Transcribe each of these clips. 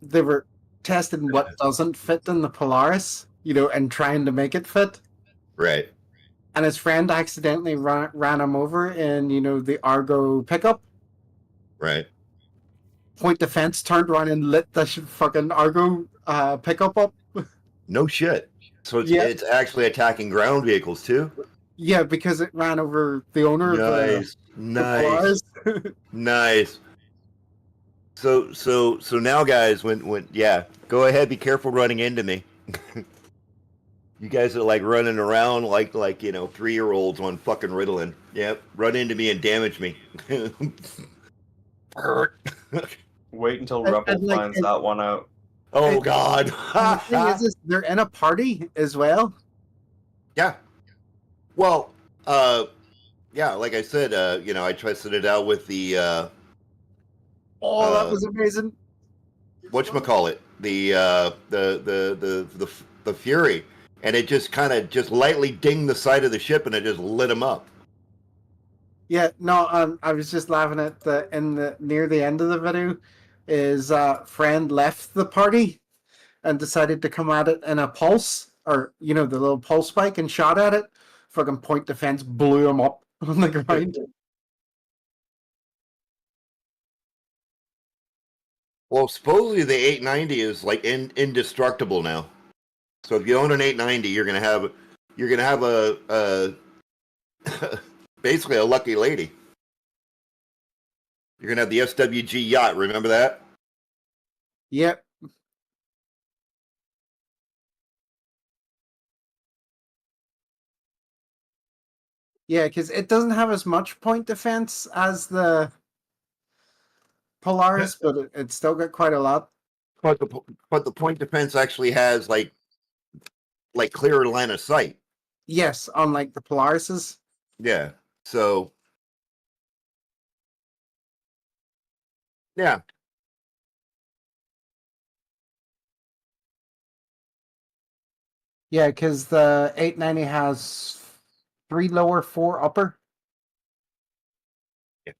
they were testing what doesn't fit in the Polaris, and trying to make it fit. Right. And his friend accidentally ran him over in, the Argo pickup. Right. Point Defense turned around and lit the fucking Argo pickup up. No shit. So it's actually attacking ground vehicles too? Yeah, because it ran over the owner of the Nice. Nice. So now, guys, when go ahead, be careful running into me. You guys are like running around like 3-year-olds on fucking Ritalin. Yep, run into me and damage me. Wait until Rebel finds that one out. Oh God! The thing is, they're in a party as well. Yeah. Well, yeah, like I said, I tested it out with the. That was amazing. Whatchamacallit? The Fury, and it just kind of just lightly dinged the side of the ship, and it just lit him up. Yeah, no, I was just laughing at near the end of the video, his friend left the party and decided to come at it in a pulse, or the little pulse spike, and shot at it. Fucking Point Defense blew him up on the ground. Well, supposedly the 890 is like indestructible now. So if you own an 890, you're gonna have a basically a lucky lady. You're gonna have the SWG yacht. Remember that? Yep. Yeah, because it doesn't have as much point defense as the Polaris, but it's still got quite a lot. But the point defense actually has like clear line of sight. Yes, unlike the Polaris's. Yeah. So. Yeah. Yeah, because the 890 has 3 lower, 4 upper. Yeah.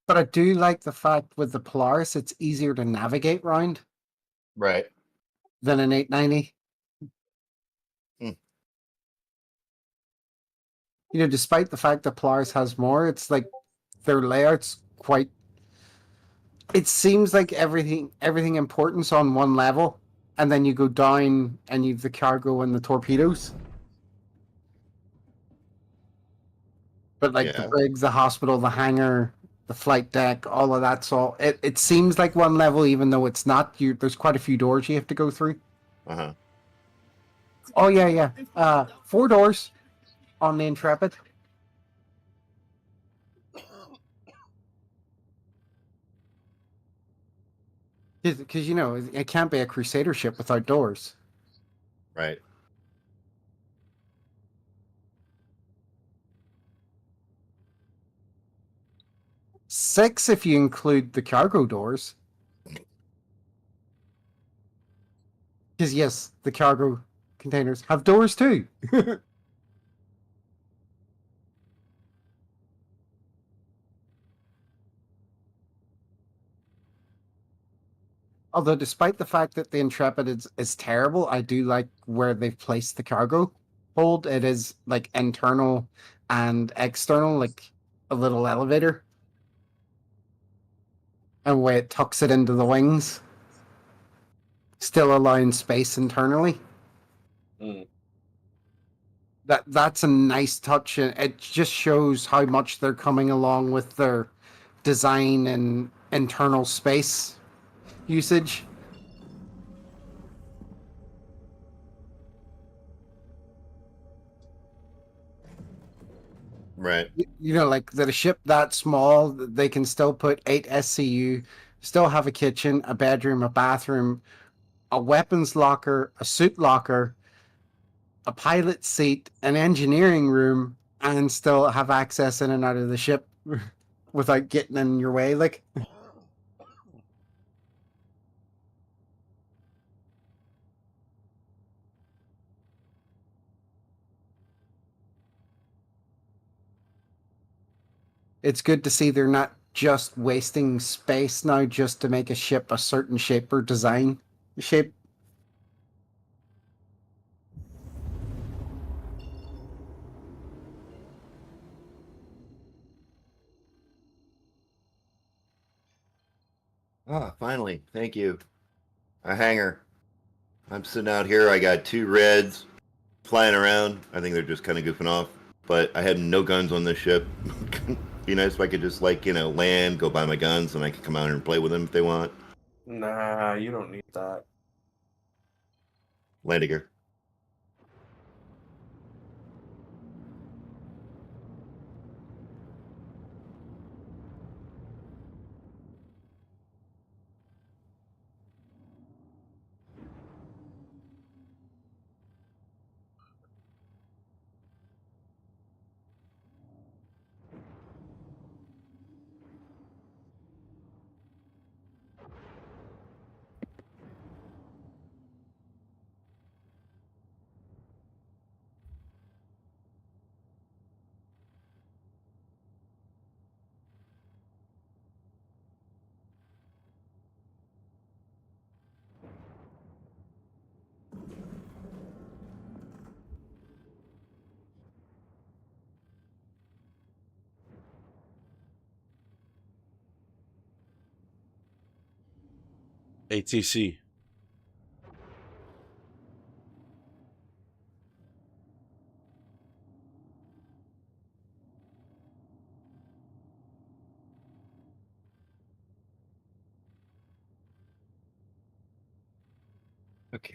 But I do like the fact with the Polaris, it's easier to navigate round. Right. Than an 890. Despite the fact that Polaris has more, it's like their layout's quite. It seems like everything important's on one level, and then you go down and you've the cargo and the torpedoes. But the brig, the hospital, the hangar, the flight deck, all of that's all. It seems like one level, even though it's not. There's quite a few doors you have to go through. Oh yeah. 4 doors on the Intrepid. Because it can't be a Crusader ship without doors. Right. Six if you include the cargo doors. Because yes, the cargo containers have doors too. Although, despite the fact that the Intrepid is terrible, I do like where they've placed the cargo hold. It is like internal and external, like a little elevator. And where it tucks it into the wings, still allowing space internally. That's a nice touch, and it just shows how much they're coming along with their design and internal space usage. Right. You know, like that a ship that small, they can still put 8 SCU, still have a kitchen, a bedroom, a bathroom, a weapons locker, a suit locker, a pilot seat, an engineering room, and still have access in and out of the ship without getting in your way. Like, it's good to see they're not just wasting space now just to make a ship a certain shape or design shape. Ah, finally. Thank you. A hangar. I'm sitting out here. I got 2 reds flying around. I think they're just kind of goofing off. But I had no guns on this ship. Be nice if I could just, like, land, go buy my guns, and I could come out here and play with them if they want. Nah, you don't need that. Landing gear. ATC. Okay.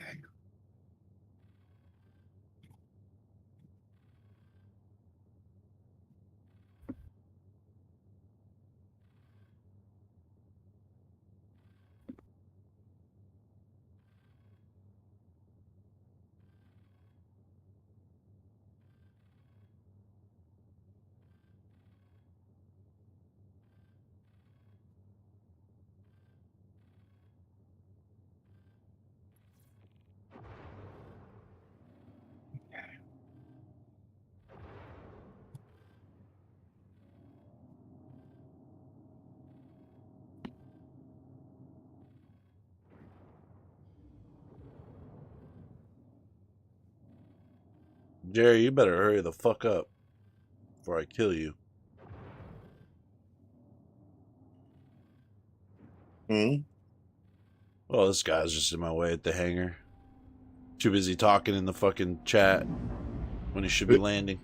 Jerry, you better hurry the fuck up before I kill you. Hmm? Well, this guy's just in my way at the hangar. Too busy talking in the fucking chat when he should be landing.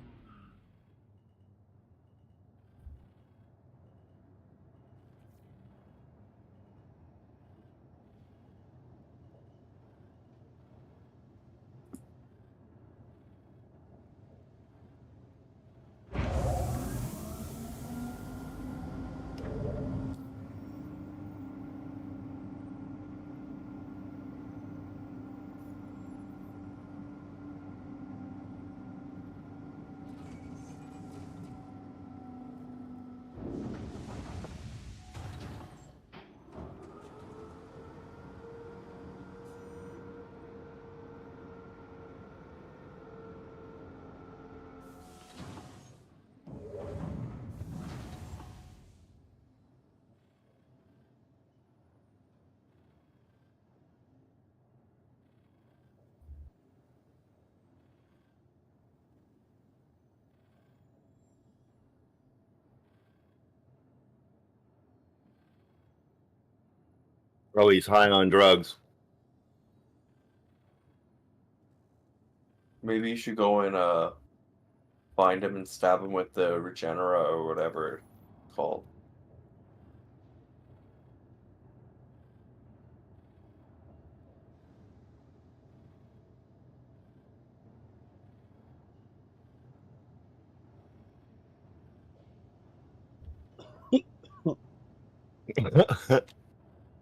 Oh, he's high on drugs. Maybe you should go and find him and stab him with the regenera or whatever it's called.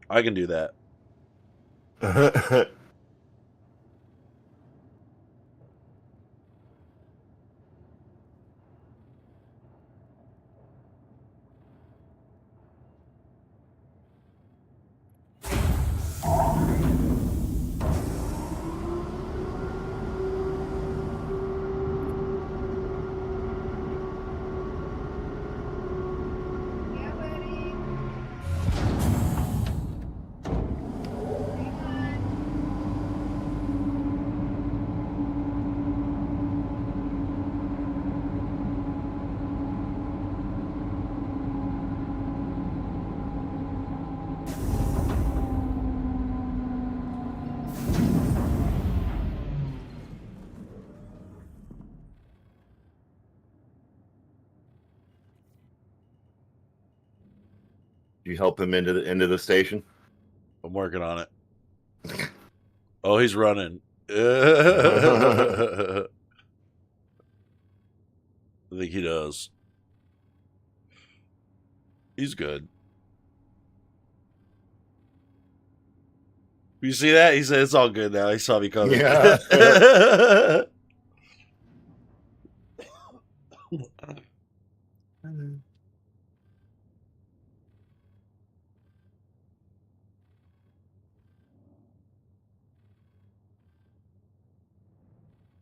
I can do that. Yeah, buddy. You help him into the station. I'm working on it. Oh, he's running. I think he does. He's good. You see that? He said it's all good now. He saw me coming. Yeah.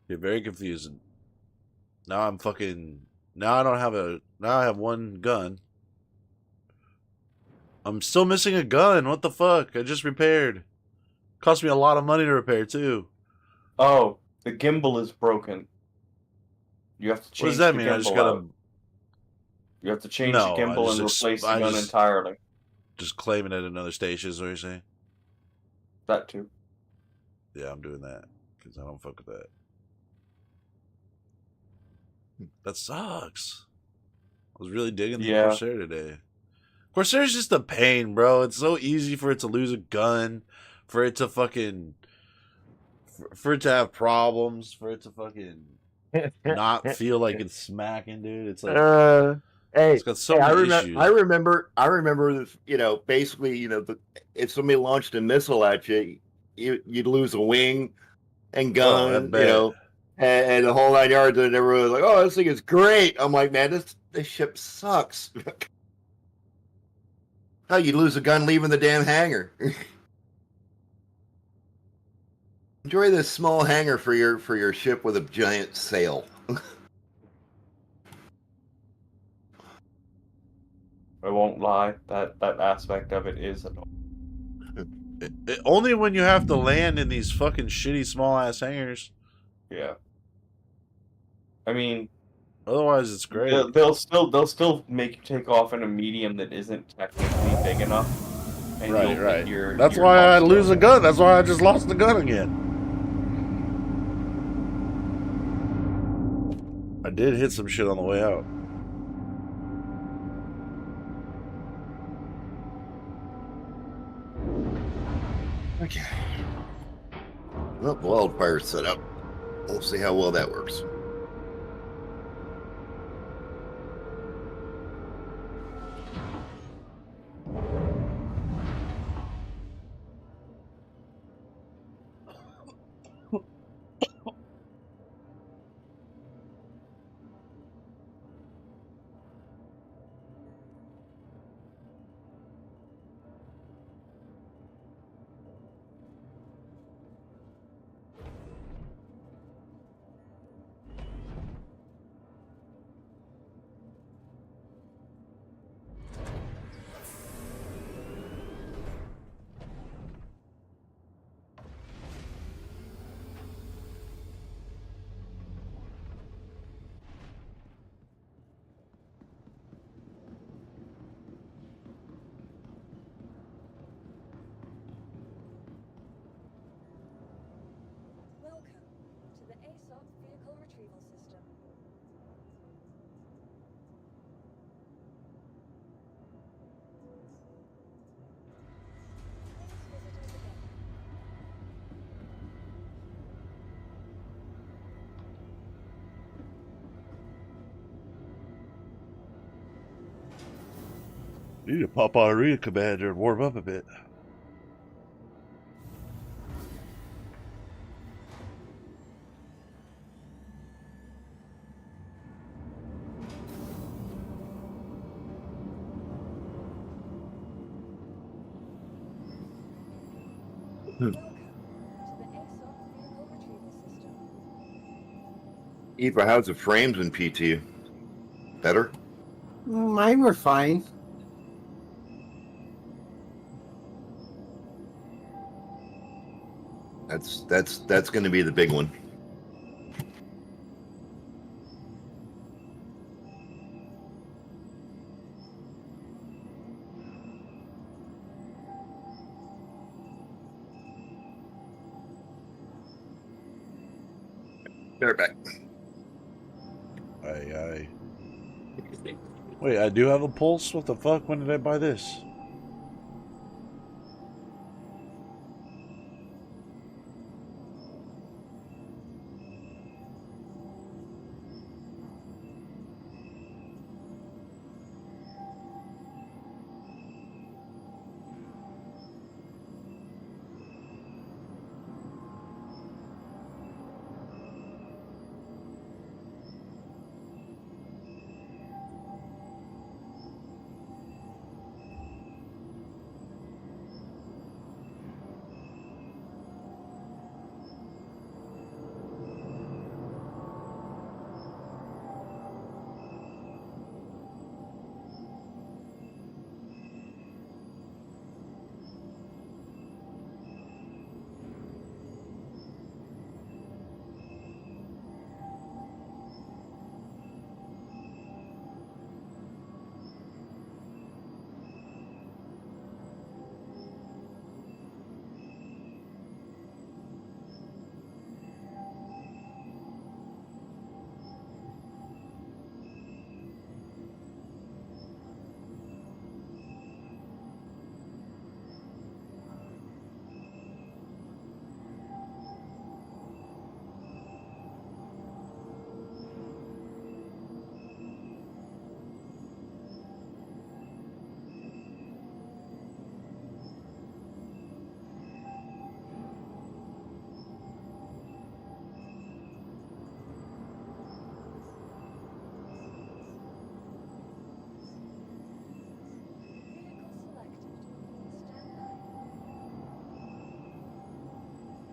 You're very confusing. Now I'm fucking. Now I don't have a. Now I have one gun. I'm still missing a gun. What the fuck? I just repaired. Cost me a lot of money to repair too. Oh, the gimbal is broken. You have to change What does that the mean? I just gimbal gotta out. You have to change No, the I gimbal and just replace the I gun just- entirely. just claim it at another station. Is what you're saying? That too. Yeah, I'm doing that because I don't fuck with that. That sucks. I was really digging the Yeah. Corsair today. Corsair's just a pain, bro. It's so easy for it to lose a gun, for it to fucking, for it to have problems, for it to fucking not feel like it's smacking, dude. It's like Hey, it's got so I many remember. issues. I remember. Basically, if somebody launched a missile at you, you'd lose a wing and Oh, I gun. bet. And the whole 9 yards. And everyone was like, "Oh, this thing is great." I'm like, "Man, this ship sucks." How you lose a gun leaving the damn hangar? Enjoy this small hangar for your ship with a giant sail. I won't lie. That aspect of it is annoying. Only when you have to land in these fucking shitty small ass hangars. Yeah. I mean, Otherwise, it's great. they'll still make you take off in a medium that isn't technically big enough, and Right, you'll right. get your. That's your why I monster. lose a gun. That's why I just lost the gun again. I did hit some shit on the way out. Okay. Well, wildfire's set up. We'll see how well that works. Welcome to the ASOC Vehicle Retrieval System. Please visit us again. You need to pop on Arena Commander and warm up a bit. Welcome to the ASOP vehicle retrieval system. Eva, how's the frames in PT? Better? Mine were fine. That's going to be the big one. They're back. Aye. Wait, I do have a pulse? What the fuck? When did I buy this? Vehicle selected. Stand by.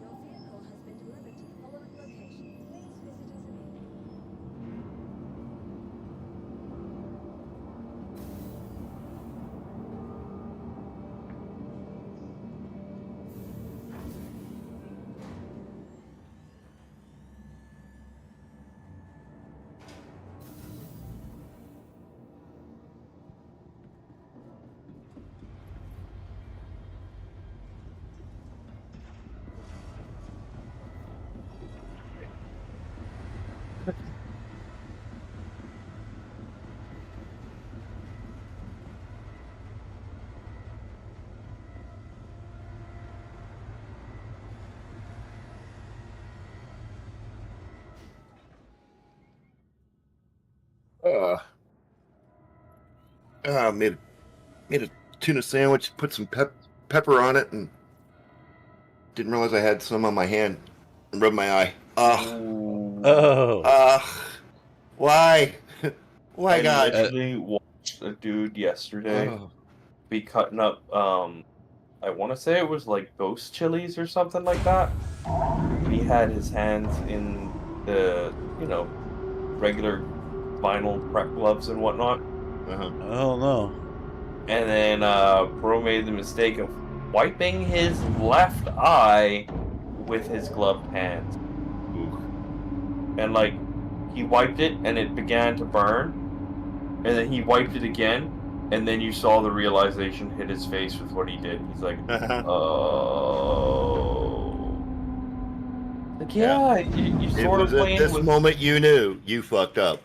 Your vehicle has been delivered to the following locations. Please visit us immediately. Made a tuna sandwich, put some pepper on it, and didn't realize I had some on my hand. And rubbed my eye. Ooh. Oh. Why? Why, I God? literally watched a dude yesterday Oh. be cutting up. I want to say it was like ghost chilies or something like that. He had his hands in the, regular vinyl prep gloves and whatnot. Uh-huh. I don't know. And then Bro made the mistake of wiping his left eye with his gloved hands. And like he wiped it and it began to burn. And then he wiped it again, and then you saw the realization hit his face with what he did. He's like, oh. Like, yeah, you It sort of was at playing this with moment you knew you fucked up.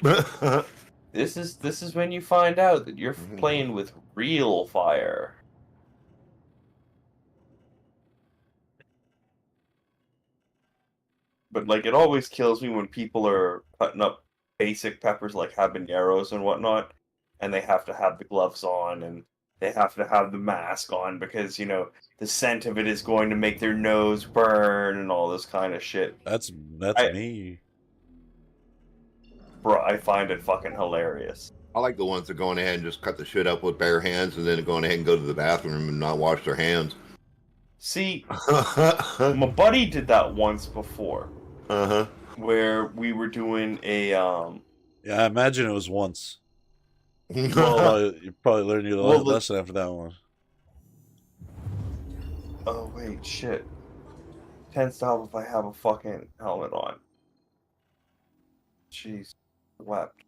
this is when you find out that you're Mhm. playing with real fire. But like it always kills me when people are cutting up basic peppers like habaneros and whatnot, and they have to have the gloves on and they have to have the mask on because, you know, the scent of it is going to make their nose burn and all this kind of shit. That's I- me. Bro, I find it fucking hilarious. I like the ones that go ahead and just cut the shit up with bare hands and then go ahead and go to the bathroom and not wash their hands. See, Uh-huh. my buddy did that once before, where we were doing a Yeah, I imagine it was once. well, You probably learned your Well, the- lesson after that one. oh wait, shit. Tends to help if I have a fucking helmet on. Jeez, wept.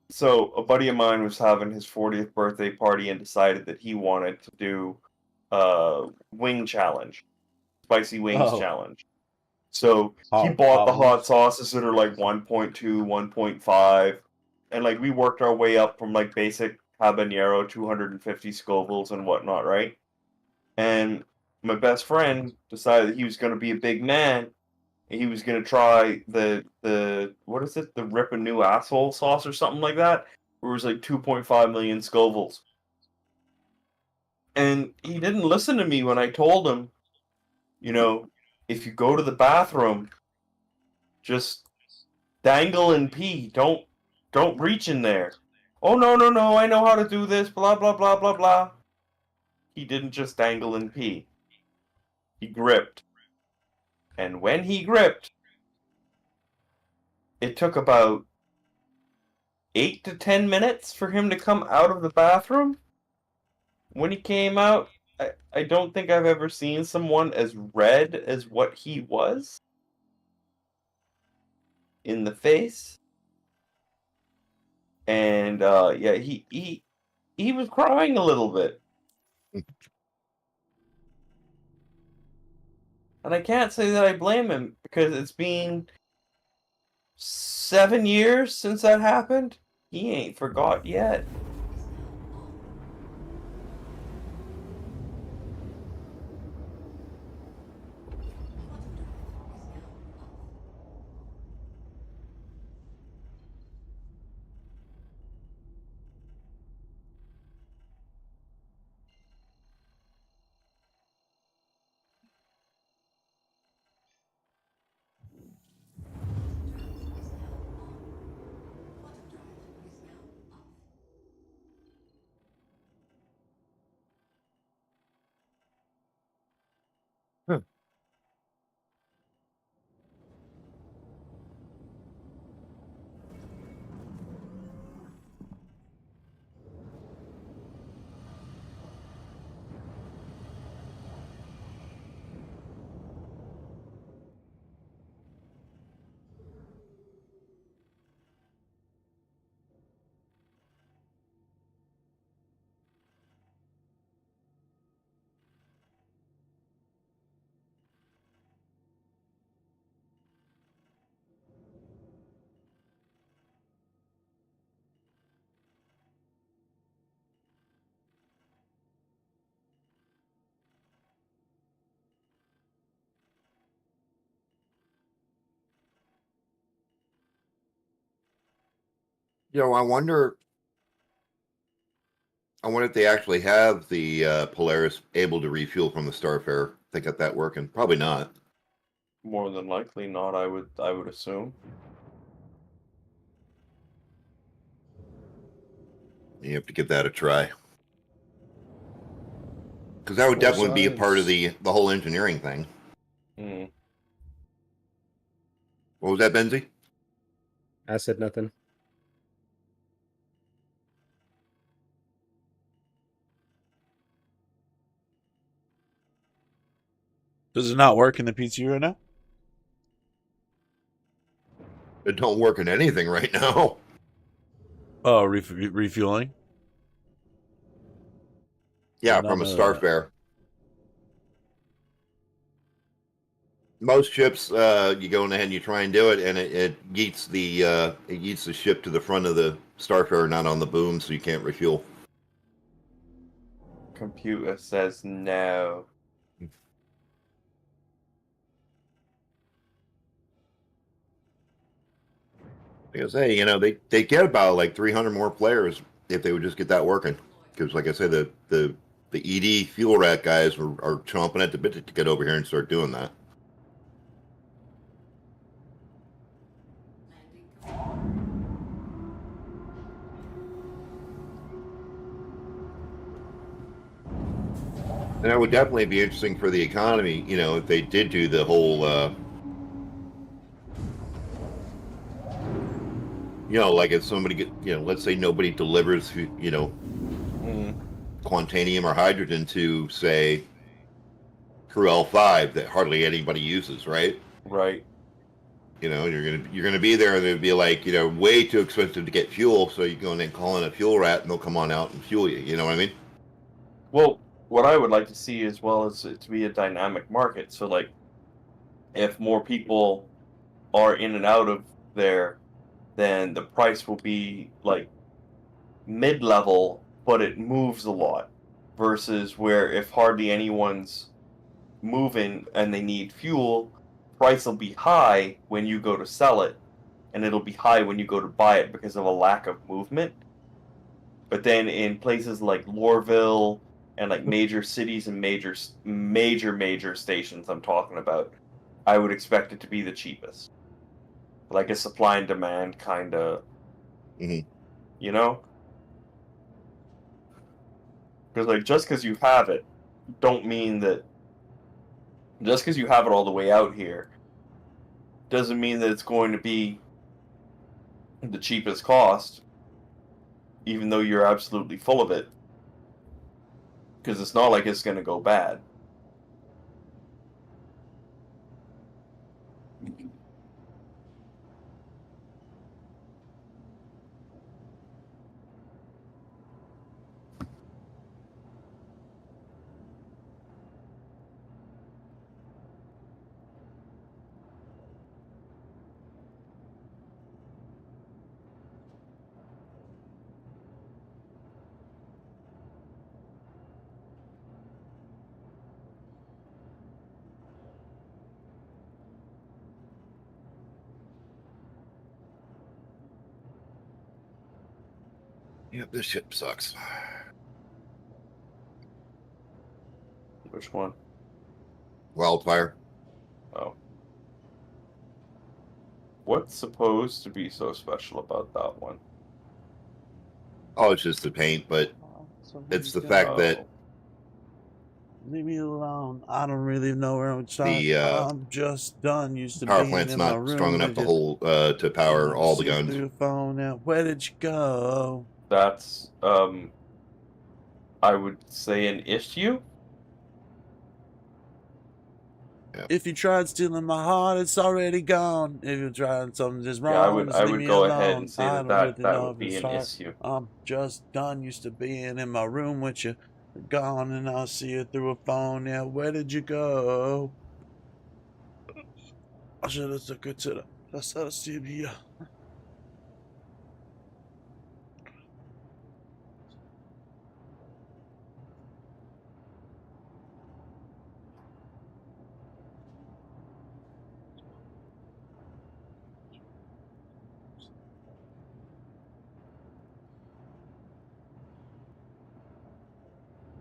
So a buddy of mine was having his 40th birthday party and decided that he wanted to do wing challenge, spicy wings Oh. challenge. So he Hot- bought hot the hot wings. sauces that are like 1.2, 1.5, and like we worked our way up from like basic habanero, 250 Scovilles and whatnot, right? And my best friend decided that he was going to be a big man. And he was going to try the what is it? The Rip a New Asshole sauce or something like that. Where it was like 2.5 million Scovilles. And he didn't listen to me when I told him, you know, if you go to the bathroom, just dangle and pee. Don't reach in there. Oh no, I know how to do this, blah blah blah blah blah. He didn't just dangle and pee. He gripped. And when he gripped, it took about 8 to 10 minutes for him to come out of the bathroom. When he came out, I don't think I've ever seen someone as red as what he was in the face. And yeah, he was crying a little bit. And I can't say that I blame him because it's been 7 years since that happened. He ain't forgot yet. You know, I wonder if they actually have the Polaris able to refuel from the Starfarer. They got that working. Probably not. More than likely not, I would assume. You have to give that a try. Because that would Cool definitely be a part of science. the whole engineering thing. Mm. What was that, Benzie? I said nothing. Does it not work in the PC right now? It don't work in anything right now. Oh, refueling? Yeah, Did not from a know that. Starfarer. Most ships, you go in ahead and you try and do it, and it yeets the ship to the front of the Starfarer, not on the boom, so you can't refuel. Computer says no. Like I say, they get about like 300 more players if they would just get that working. Because, like I said, the ED fuel rat guys are chomping at the bit to get over here and start doing that. And that would definitely be interesting for the economy, if they did do the whole, like if somebody let's say nobody delivers, quantanium or hydrogen to, say, Crew L5 that hardly anybody uses, right? Right. You're gonna be there, and it'd be like, way too expensive to get fuel, so you go in and call in a fuel rat, and they'll come on out and fuel you. You know what I mean? Well, what I would like to see as well is it to be a dynamic market. So, like, if more people are in and out of there, then the price will be like mid-level, but it moves a lot. Versus where if hardly anyone's moving and they need fuel, price will be high when you go to sell it, and it'll be high when you go to buy it because of a lack of movement. But then in places like Lorville and like major cities and major stations I'm talking about, I would expect it to be the cheapest. Like a supply and demand kind of, Mhm. you know? Because like just because you have it, don't mean that just because you have it all the way out here, doesn't mean that it's going to be the cheapest cost, even though you're absolutely full of it. Because it's not like it's going to go bad. Yep, this shit sucks. Which one? Wildfire. Oh. What's supposed to be so special about that one? Oh, it's just the paint, but it's the fact that leave me alone. I don't really know where I'm starting. the I'm just done. Used to power being plant's in my not room strong enough with to you. hold to power all the See guns. through your phone now. Where did you go? That's, I would say an issue. If you tried stealing my heart, it's already gone. If you tried something just wrong, Yeah, I would just leave me go alone. ahead and say I that don't really that know would if be it's an hard. issue. I'm just done. Used to being in my room with you. Gone, and I'll see you through a phone. Yeah, where did you go? I should have took it to the studio.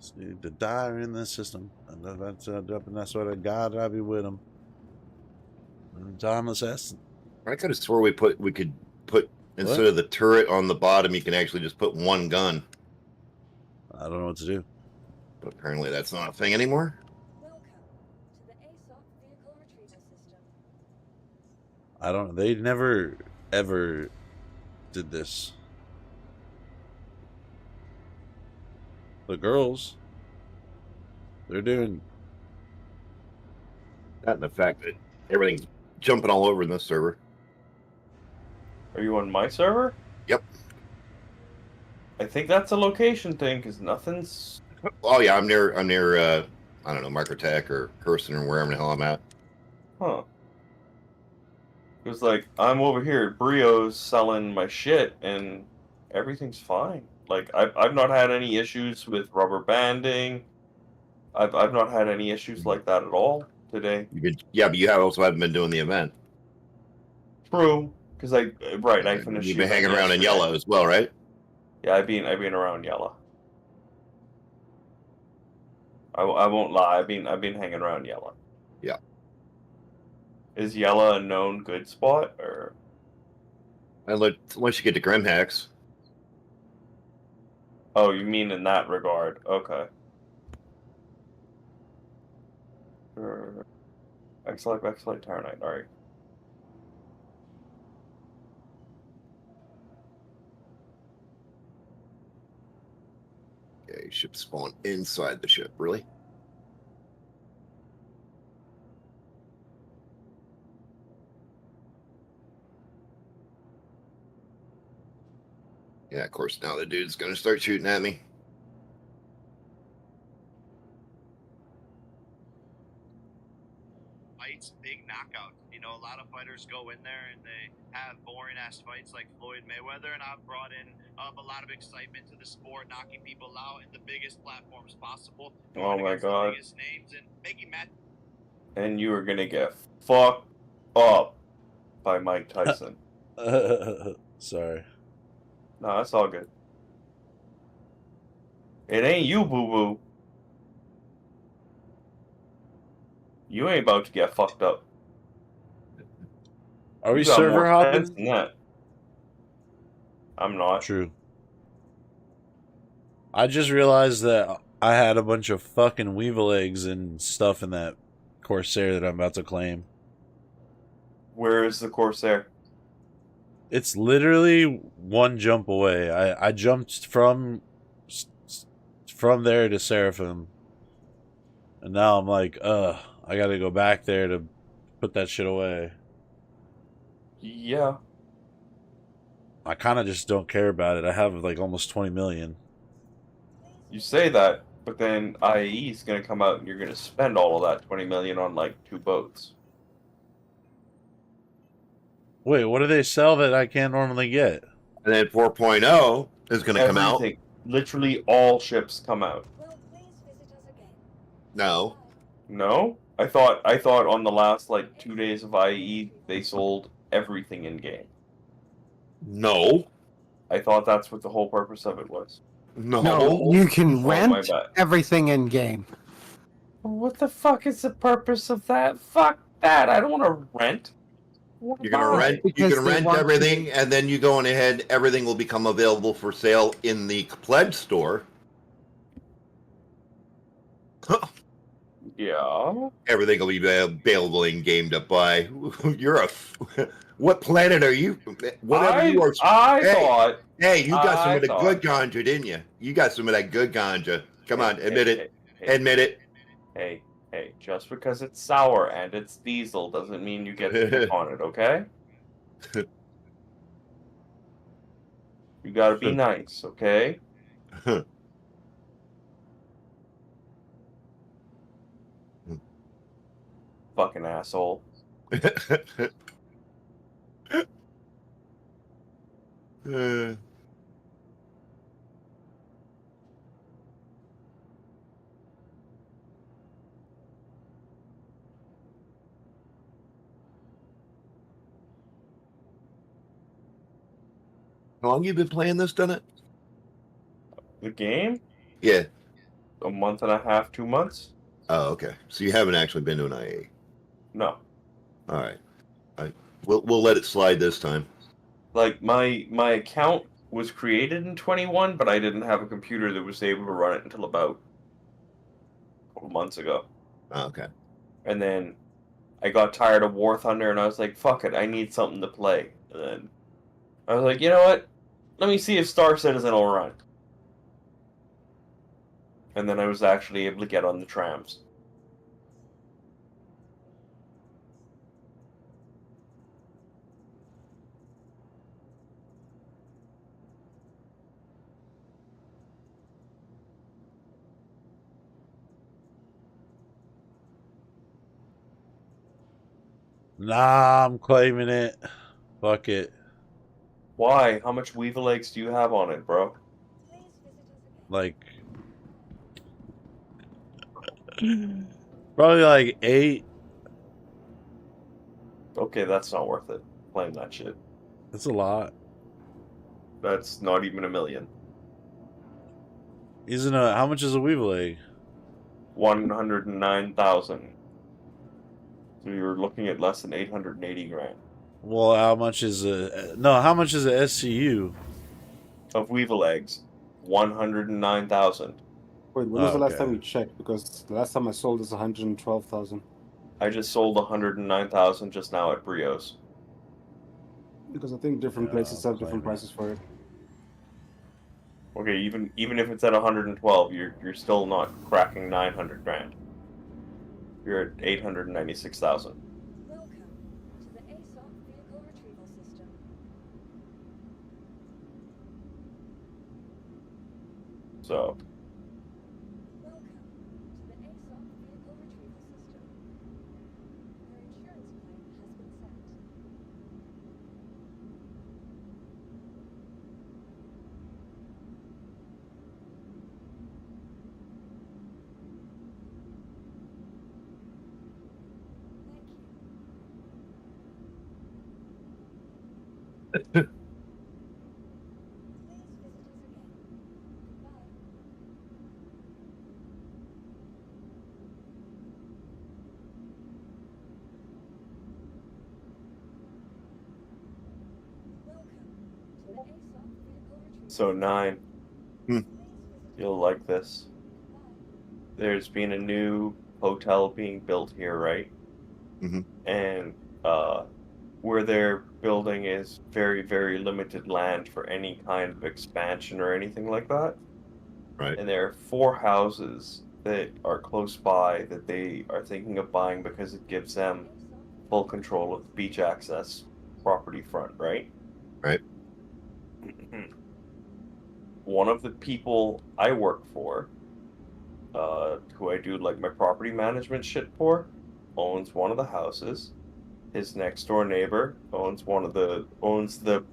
See, the dire in the system, and that's what I God I be with him. Timeless essence. I could have swore we could put instead of the turret on the bottom, you can actually just put one gun. I don't know what to do. But apparently that's not a thing anymore. Welcome to the ASOP vehicle retrieval system. I don't. They never ever did this. The girls, they're doing. That and the fact that everything's jumping all over in this server. Are you on my server? Yep. I think that's a location thing because nothing's. Oh yeah, I'm near I don't know, Microtech or Kirsten or wherever the hell I'm at. Huh. It was like I'm over here at Brio's selling my shit and everything's fine. Like I've not had any issues with rubber banding. I've not had any issues like that at all today. But you also haven't been doing the event. True. Because I finished. You've been shooting hanging them around in yesterday. yellow as well, right? Yeah, I've been around yellow. I won't lie. I've been hanging around yellow. Yeah. Is yellow a known good spot or? Once you get to Grim Hacks. Oh, you mean in that regard? Okay. Excellent Tyrannite. All right. Okay, ship spawn inside the ship. Really? Yeah, of course. Now the dude's gonna start shooting at me. Fights, big knockouts. You know, a lot of fighters go in there and they have boring ass fights like Floyd Mayweather, and I've brought in a lot of excitement to the sport, knocking people out in the biggest platforms possible. Oh my against God. The biggest names and making match. And you are gonna get fucked up by Mike Tyson. Sorry. No, that's all good. It ain't you, boo boo. You ain't about to get fucked up. Are we You got server more sense hopping? than that. I'm not. True. I just realized that I had a bunch of fucking Weevil eggs and stuff in that Corsair that I'm about to claim. Where is the Corsair? It's literally one jump away. I jumped from there to Seraphim, and now I'm like, I gotta go back there to put that shit away. Yeah. I kind of just don't care about it. I have like almost 20 million. You say that, but then IE is gonna come out and you're gonna spend all of that 20 million on like 2 boats. Wait, what do they sell that I can't normally get? And then 4.0 is going to come out. Everything. Literally all ships come out. Well, please visit us again. No. No? I thought on the last like 2 days of IE they sold everything in game. No. I thought that's what the whole purpose of it was. No. No, you can Oh, my rent bad. everything in game. What the fuck is the purpose of that? Fuck that! I don't want to rent. You're gonna rent. You Because can they rent want everything, and then you go on ahead. Everything will become available for sale in the pledge store. Yeah. Everything will be available in game to buy. You're a. What planet are you? Whatever you are. I Hey. thought. Hey, you got some I of the thought- good ganja, didn't you? You got some of that good ganja. Come on, admit it. Admit it. Hey, just because it's sour and it's diesel doesn't mean you get to pick on it, okay? You gotta be nice, okay? Fucking asshole. How long you been playing this, done it? The game? Yeah. A month and a half, 2 months? Oh, okay. So you haven't actually been to an IA. No. All right. We'll let it slide this time. Like my account was created in 21, but I didn't have a computer that was able to run it until about a couple months ago. Oh, okay. And then I got tired of War Thunder and I was like, fuck it, I need something to play. And then I was like, you know what? Let me see if Star Citizen will run. And then I was actually able to get on the trams. Nah, I'm claiming it. Fuck it. Why? How much Weevil eggs do you have on it, bro? Please visit us again. Like, probably like 8. Okay, that's not worth it. Claim that shit. That's a lot. That's not even 1 million. Isn't a how much is a weevil egg? 109,000. So you're looking at less than 880 grand Well, how much is a no? How much is a SCU? of weevil eggs. 109,000. Wait, when was the last Okay. time you checked? Because the last time I sold is 112,000. I just sold 109,000 just now at Brios. Because I think different Yeah, places have claim different it. prices for it. Okay, even if it's at 112, you're still not cracking 900 grand. You're at 896,000. Welcome to the ASOP vehicle retrieval system. So Welcome to the ASOP vehicle retrieval system. Your insurance claim has been sent. Thank you. Please visit us again. Goodbye. Welcome to the ASOP vehicle retrieval so system. 9, Please visit you'll like this. Goodbye. There's been a new hotel being built here, right? Mhm. And where they're building is very, very limited land for any kind of expansion or anything like that. Right. And there are 4 houses that are close by that they are thinking of buying because it gives them full control of the beach access property front, right? Right. One of the people I work for, who I do like my property management shit for, owns one of the houses. His next door neighbor owns the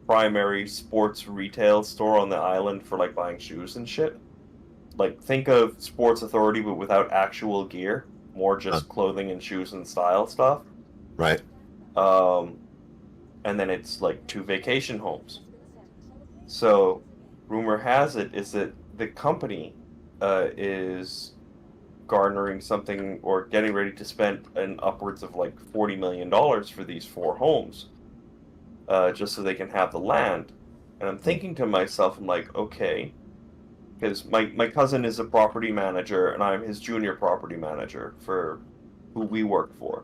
primary sports retail store on the island for like buying shoes and shit. Like think of Sports Authority but without actual gear, more just clothing and shoes and style stuff. Right. And then it's like 2 vacation homes. So rumor has it is that the company is garnering something or getting ready to spend an upwards of like $40 million for these 4 homes, just so they can have the land. And I'm thinking to myself, I'm like, okay, because my cousin is a property manager and I'm his junior property manager for who we work for.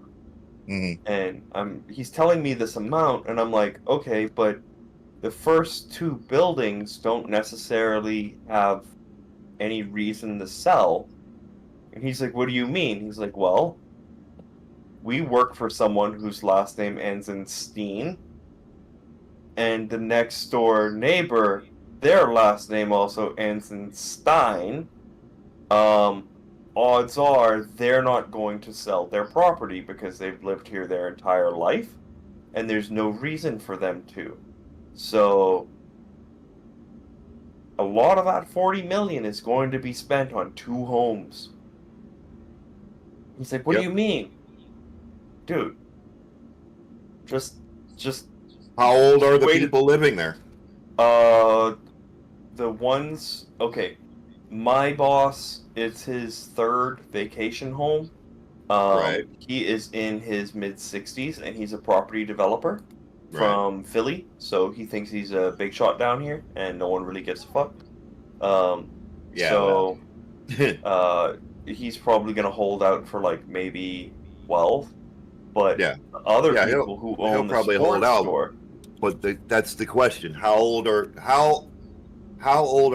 Mhm. And he's telling me this amount, and I'm like, okay, but the first 2 buildings don't necessarily have any reason to sell. And he's like, what do you mean? He's like, well, we work for someone whose last name ends in Steen, and the next door neighbor, their last name also ends in Stein. Odds are they're not going to sell their property because they've lived here their entire life, and there's no reason for them to. So a lot of that 40 million is going to be spent on 2 homes. He's like, what do Yep. you mean? Dude, just How old are the Wait. people living there? the ones, okay, my boss, it's his 3rd vacation home. Right. He is in his mid-60s and he's a property developer Right. from Philly, so he thinks he's a big shot down here and no one really gives a fuck. Yeah. So Well. he's probably gonna hold out for like maybe 12, but Yeah. other Yeah, people who he'll own the probably hold sports out. store, But that's the question. How old are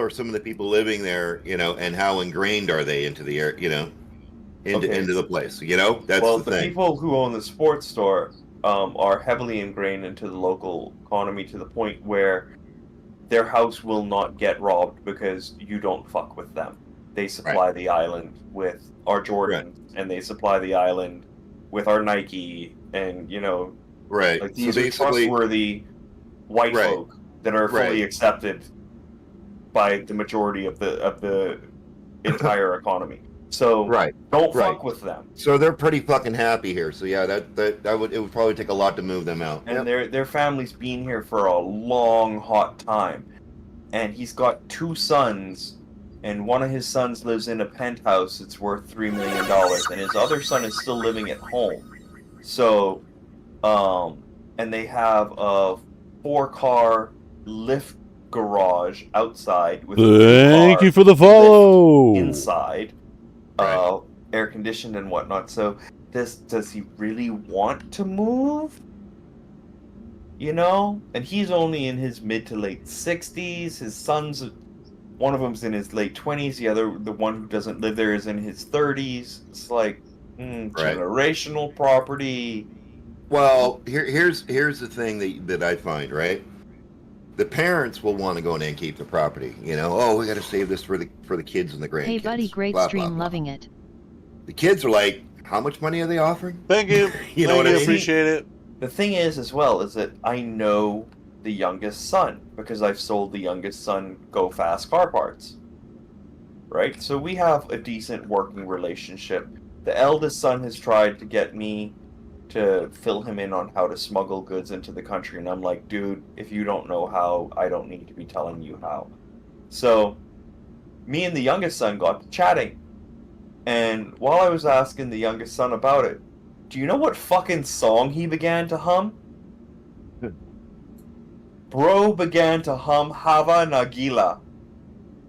some of the people living there? You know, and how ingrained are they into the air? You know, Okay. into the place. You know, that's well, the the thing. people who own the sports store are heavily ingrained into the local economy to the point where their house will not get robbed because you don't fuck with them. They supply the island with our Jordans, and they supply the island with our Nike, and Right. like So these are basically, trustworthy white Right. folk that are fully Right. accepted by the majority of the entire economy. So Right. don't right. fuck with them. So they're pretty fucking happy here. So yeah, that would, it would probably take a lot to move them out. And their family's been here for a long, hot time. And he's got 2 sons, and one of his sons lives in a penthouse that's worth $3 million, and his other son is still living at home. So, and they have a 4-car lift garage outside with a 2-car Thank you for the follow. lift inside, Right. air conditioned and whatnot. So, does he really want to move? You know, and he's only in his mid to late 60s. His son's, one of them's in his late 20s. The one who doesn't live there is in his 30s. It's like generational property. Well, here's the thing that I find, right? The parents will want to go in and keep the property. You know, oh, we got to save this for the kids and the grandkids. Hey buddy, great blah, stream, blah, blah. loving it. The kids are like, how much money are they offering? Thank you. You know what I mean? Appreciate it. The thing is, as well, is that I know the youngest son because I've sold the youngest son Go Fast car parts. Right? So we have a decent working relationship. The eldest son has tried to get me to fill him in on how to smuggle goods into the country, and I'm like, dude, if you don't know how, I don't need to be telling you how. So me and the youngest son got to chatting, and while I was asking the youngest son about it, do you know what fucking song he began to hum? Bro began to hum Hava Nagila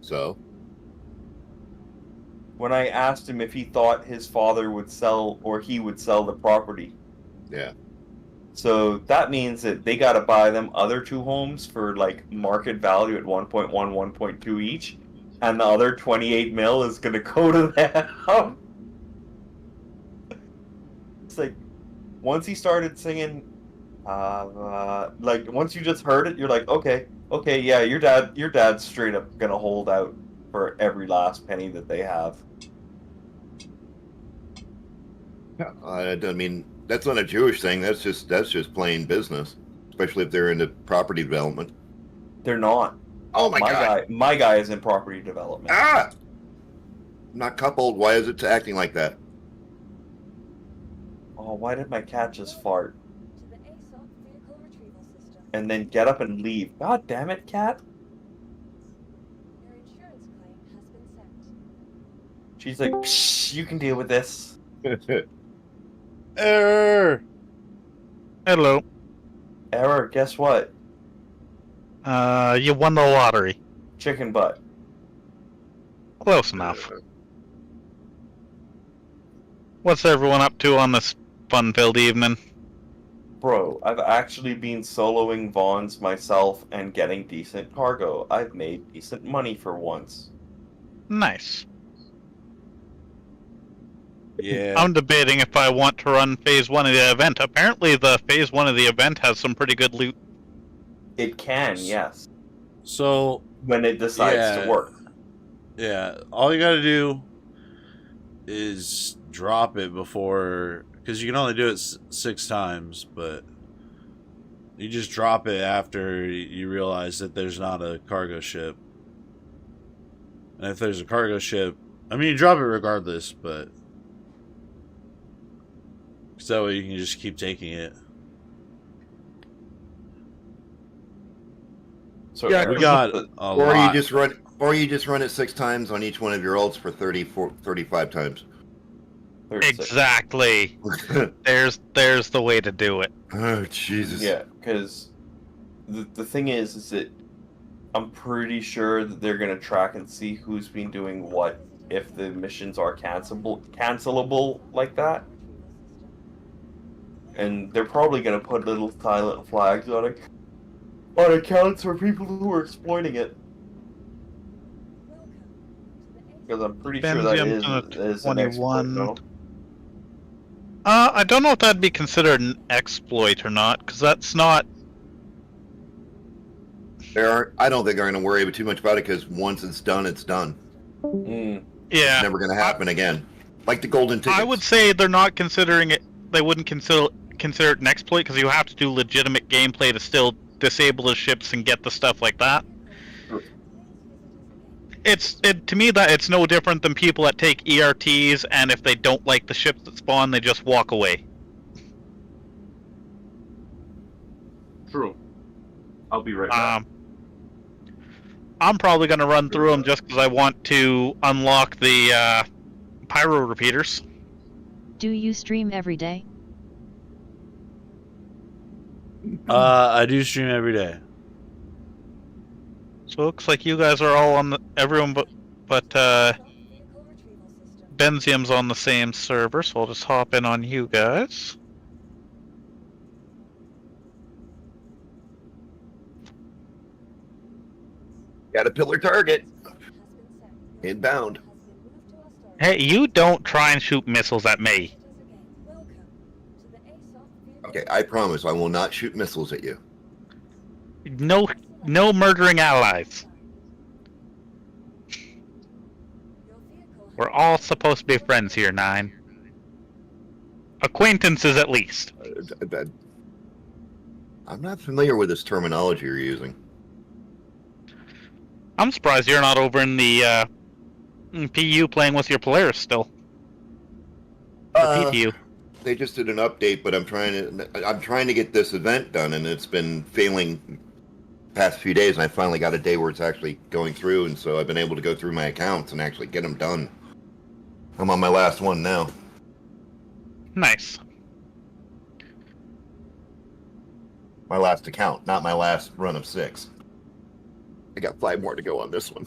So when I asked him if he thought his father would sell or he would sell the property. yeah. So that means that they gotta buy them other 2 homes for like market value at 1.1, 1.2 each, and the other 28 mil is gonna go to them. It's like, once he started singing, like once you just heard it, you're like, okay, yeah, your dad's straight up gonna hold out for every last penny that they have. I mean, that's not a Jewish thing. That's just plain business, especially if they're into property development. They're not. Oh my God! My guy is in property development. Ah, not coupled. Why is it acting like that? Oh, why did my cat just fart To the ASOP vehicle retrieval system. and then get up and leave? God damn it, cat! Your insurance claim has been sent. She's like, psh, you can deal with this. Error. Hello. Error, guess what? You won the lottery. Chicken butt. Close enough. What's everyone up to on this fun-filled evening? Bro, I've actually been soloing Vons myself and getting decent cargo. I've made decent money for once. Nice. Yeah. I'm debating if I want to run Phase 1 of the event. Apparently the Phase 1 of the event has some pretty good loot. It can, yes. So When it decides to work. yeah, all you gotta do is drop it before, because you can only do it 6 times, but you just drop it after you realize that there's not a cargo ship. And if there's a cargo ship, I mean, you drop it regardless, but so you can just keep taking it. So Yeah, We got a Or lot. you just run it 6 times on each one of your ults for 35 times. 36. Exactly. There's the way to do it. Oh Jesus! Yeah, because the thing is that I'm pretty sure that they're gonna track and see who's been doing what if the missions are cancelable like that, and they're probably gonna put little silent flags on it on accounts for people who are exploiting it. Because I'm pretty sure that is an exploit, 21. no? I don't know if that'd be considered an exploit or not, because that's not... I don't think they're going to worry too much about it, because once it's done, it's done. Mm. Yeah. It's never going to happen again. Like the golden tickets. I would say they're not considering it. They wouldn't consider it an exploit because you have to do legitimate gameplay to still disable the ships and get the stuff like that. to me that it's no different than people that take ERTs, and if they don't like the ships that spawn, they just walk away. True. I'll be right back. I'm probably going to run through them just because I want to unlock the pyro repeaters. Do you stream every day? I do stream every day. So it looks like you guys are all on everyone but Benzium's on the same server, so I'll just hop in on you guys. Got a pillar target. Inbound. Hey, you don't try and shoot missiles at me. Okay, I promise I will not shoot missiles at you. No murdering allies. We're all supposed to be friends here, 9. Acquaintances, at least. I'm not familiar with this terminology you're using. I'm surprised you're not over in the PU playing with your Polaris still. PTU. They just did an update, but I'm trying to get this event done, and it's been failing past few days, and I finally got a day where it's actually going through, and so I've been able to go through my accounts and actually get them done. I'm on my last one now. Nice. My last account, not my last run of 6. I got 5 more to go on this one.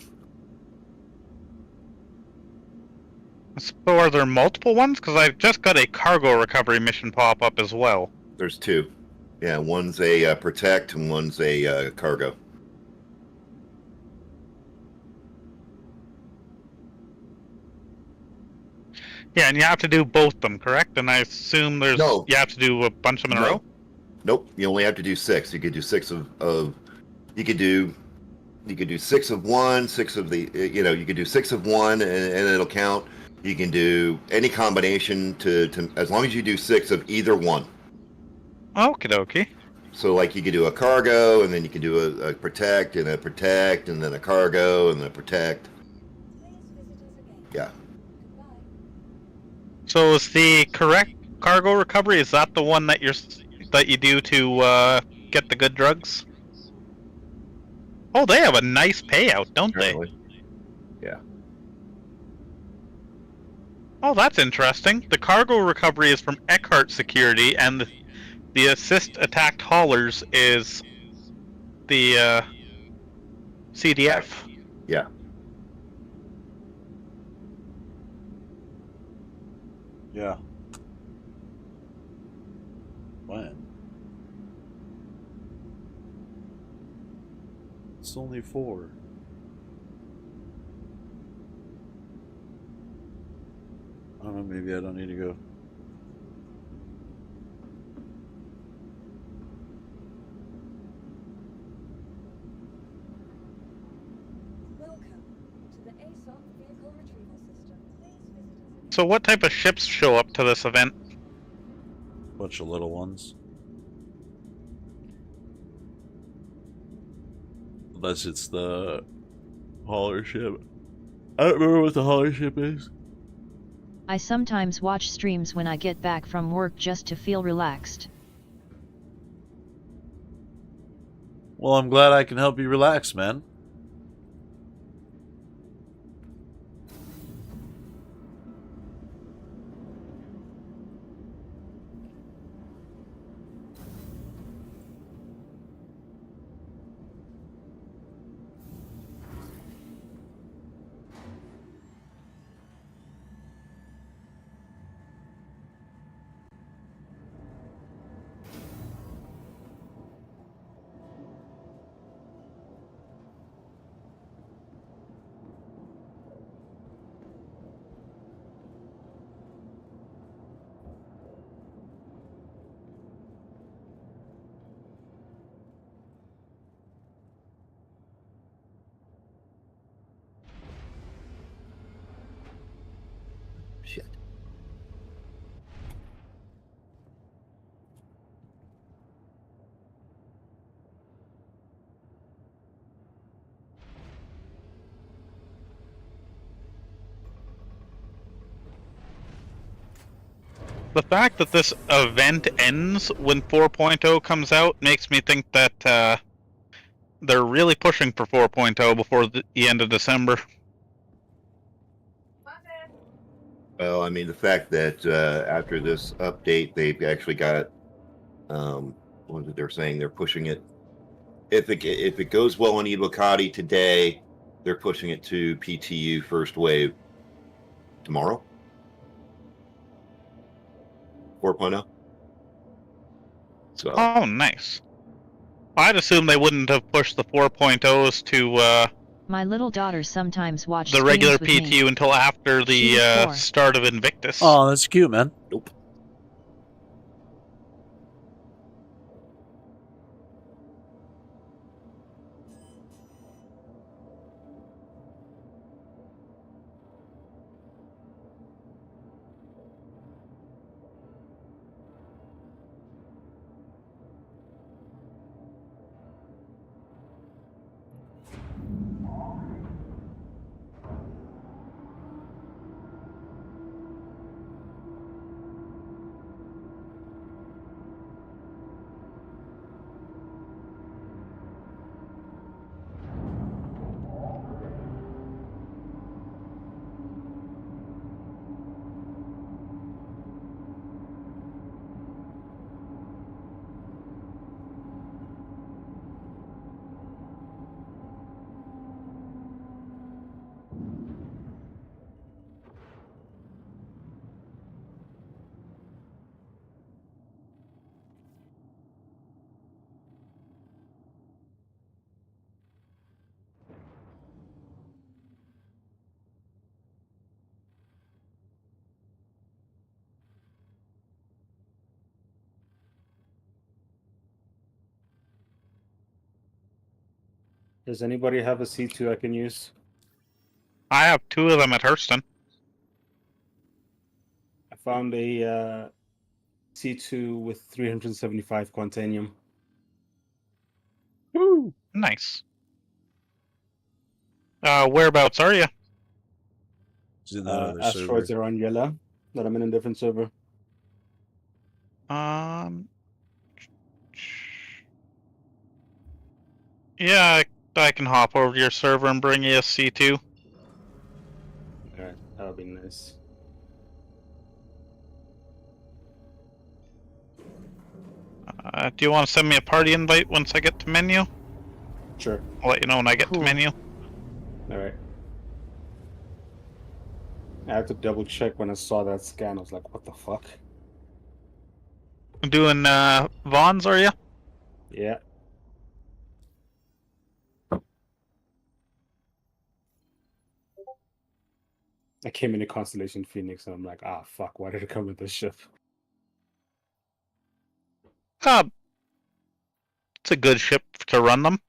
So are there multiple ones? Because I've just got a cargo recovery mission pop up as well. There's 2. Yeah, one's a protect and one's a cargo. Yeah, and you have to do both of them, correct? And I assume there's No. you have to do a bunch of them in a row. Nope. You only have to do 6. You could do 6 of you could do 6 of one, 6 of the you could do 6 of one and it'll count. You can do any combination to as long as you do 6 of either one. Okie dokie. So like you could do a cargo and then you can do a protect and then a cargo and then a protect. Yeah. So is the correct cargo recovery, is that the one that you do to get the good drugs? Oh, they have a nice payout, don't Apparently. Yeah. they? Oh, that's interesting. The cargo recovery is from Eckhart Security, and the assist attacked haulers is the CDF. Yeah. Yeah. When? It's only 4. I don't know, maybe I don't need to go. Welcome to the ASOP vehicle retrieval system. Please visit us again. So what type of ships show up to this event? Bunch of little ones. Unless it's the hauler ship. I don't remember what the hauler ship is. I sometimes watch streams when I get back from work just to feel relaxed. Well, I'm glad I can help you relax, man. The fact that this event ends when 4.0 comes out makes me think that they're really pushing for 4.0 before the end of December. Well, I mean, the fact that after this update, they've actually got what is it they're saying? They're pushing it. If it goes well on Evocati today, they're pushing it to PTU first wave tomorrow. 4.0. So Oh, nice. I'd assume they wouldn't have pushed the 4.0s to My little daughter sometimes watch the regular streams with me. PTU until after She's the 4. start of Invictus. Oh, that's cute, man. nope. Does anybody have a C2 I can use? I have 2 of them at Hurston. I found a C2 with 375 quantanium. Woo! Nice. Whereabouts are you? It's in that other Asteroids server. around Yella, that I'm in a different server. Yeah, I can hop over to your server and bring you a C2. Okay, that would be nice. Do you want to send me a party invite once I get to menu? Sure. I'll let you know when I get to menu. Alright. I had to double check when I saw that scan. I was like, what the fuck? Doing Vaughn's, are you? Yeah. I came into Constellation Phoenix and I'm like, ah, fuck, why did it come with this ship? It's a good ship to run them.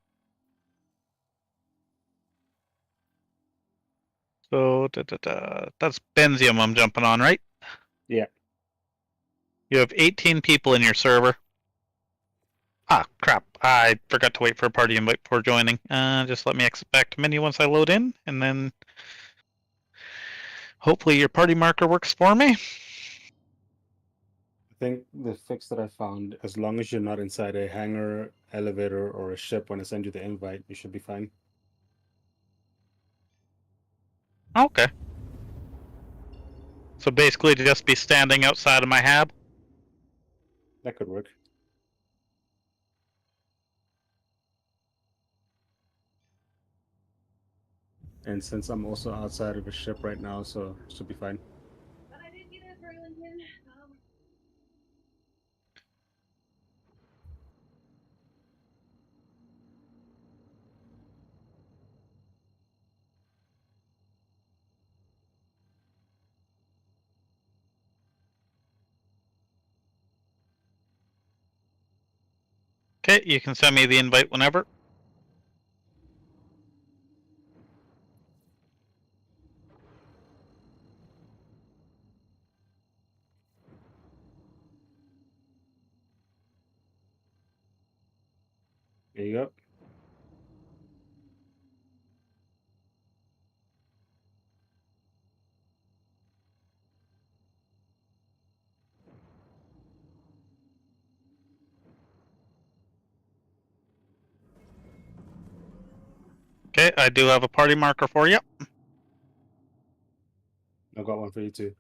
So, that's Benzium I'm jumping on, right? Yeah. You have 18 people in your server. Ah, crap. I forgot to wait for a party invite before joining. Just let me exit back to menu once I load in, and then hopefully your party marker works for me. I think the fix that I found, as long as you're not inside a hangar, elevator, or a ship when I send you the invite, you should be fine. Okay. So basically just be standing outside of my hab? That could work. And since I'm also outside of a ship right now, so it should be fine. But I did get it, Burlington. Okay, you can send me the invite whenever. There you go. Okay, I do have a party marker for you. I got one for you too.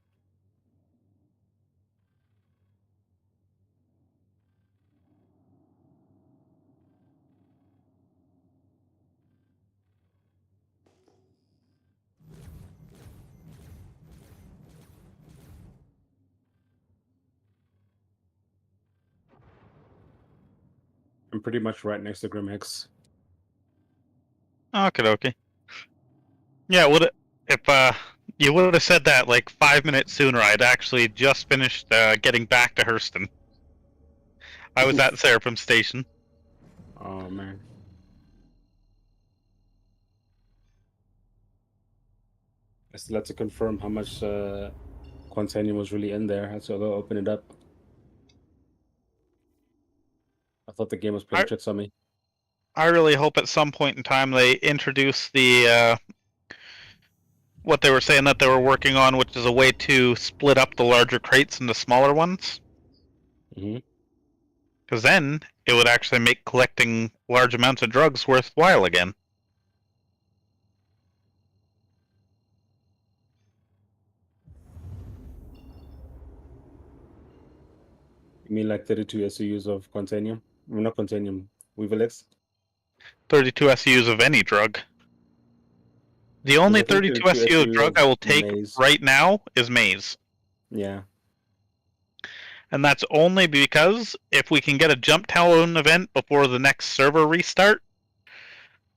I'm pretty much right next to Grimhex. Okay, okay. Yeah, if you would have said that like 5 minutes sooner, I'd actually just finished getting back to Hurston. I was at Seraphim Station. Oh man. I still have to confirm how much Quantanium was really in there. I had to go open it up. I thought the game was playing tricks on me. I really hope at some point in time they introduce the what they were saying that they were working on, which is a way to split up the larger crates into smaller ones. Mm-hmm. Because then it would actually make collecting large amounts of drugs worthwhile again. You mean like 32 SUs of Quantanium? Well, not Quantanium, Weevilix? 32 SUs of any drug. The only 32 SU of drug I will take right now is maize. Yeah. And that's only because if we can get a jump town event before the next server restart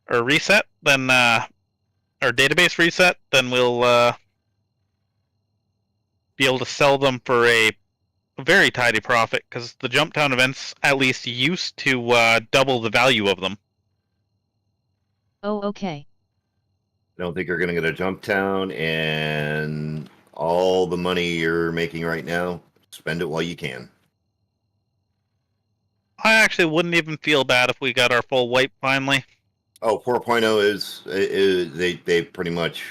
or reset, then or database reset, then we'll be able to sell them for a very tidy profit, because the jump town events at least used to double the value of them. Oh, okay. I don't think you're going to get a jump town, and all the money you're making right now, spend it while you can. I actually wouldn't even feel bad if we got our full wipe finally. Oh, 4.0 is they pretty much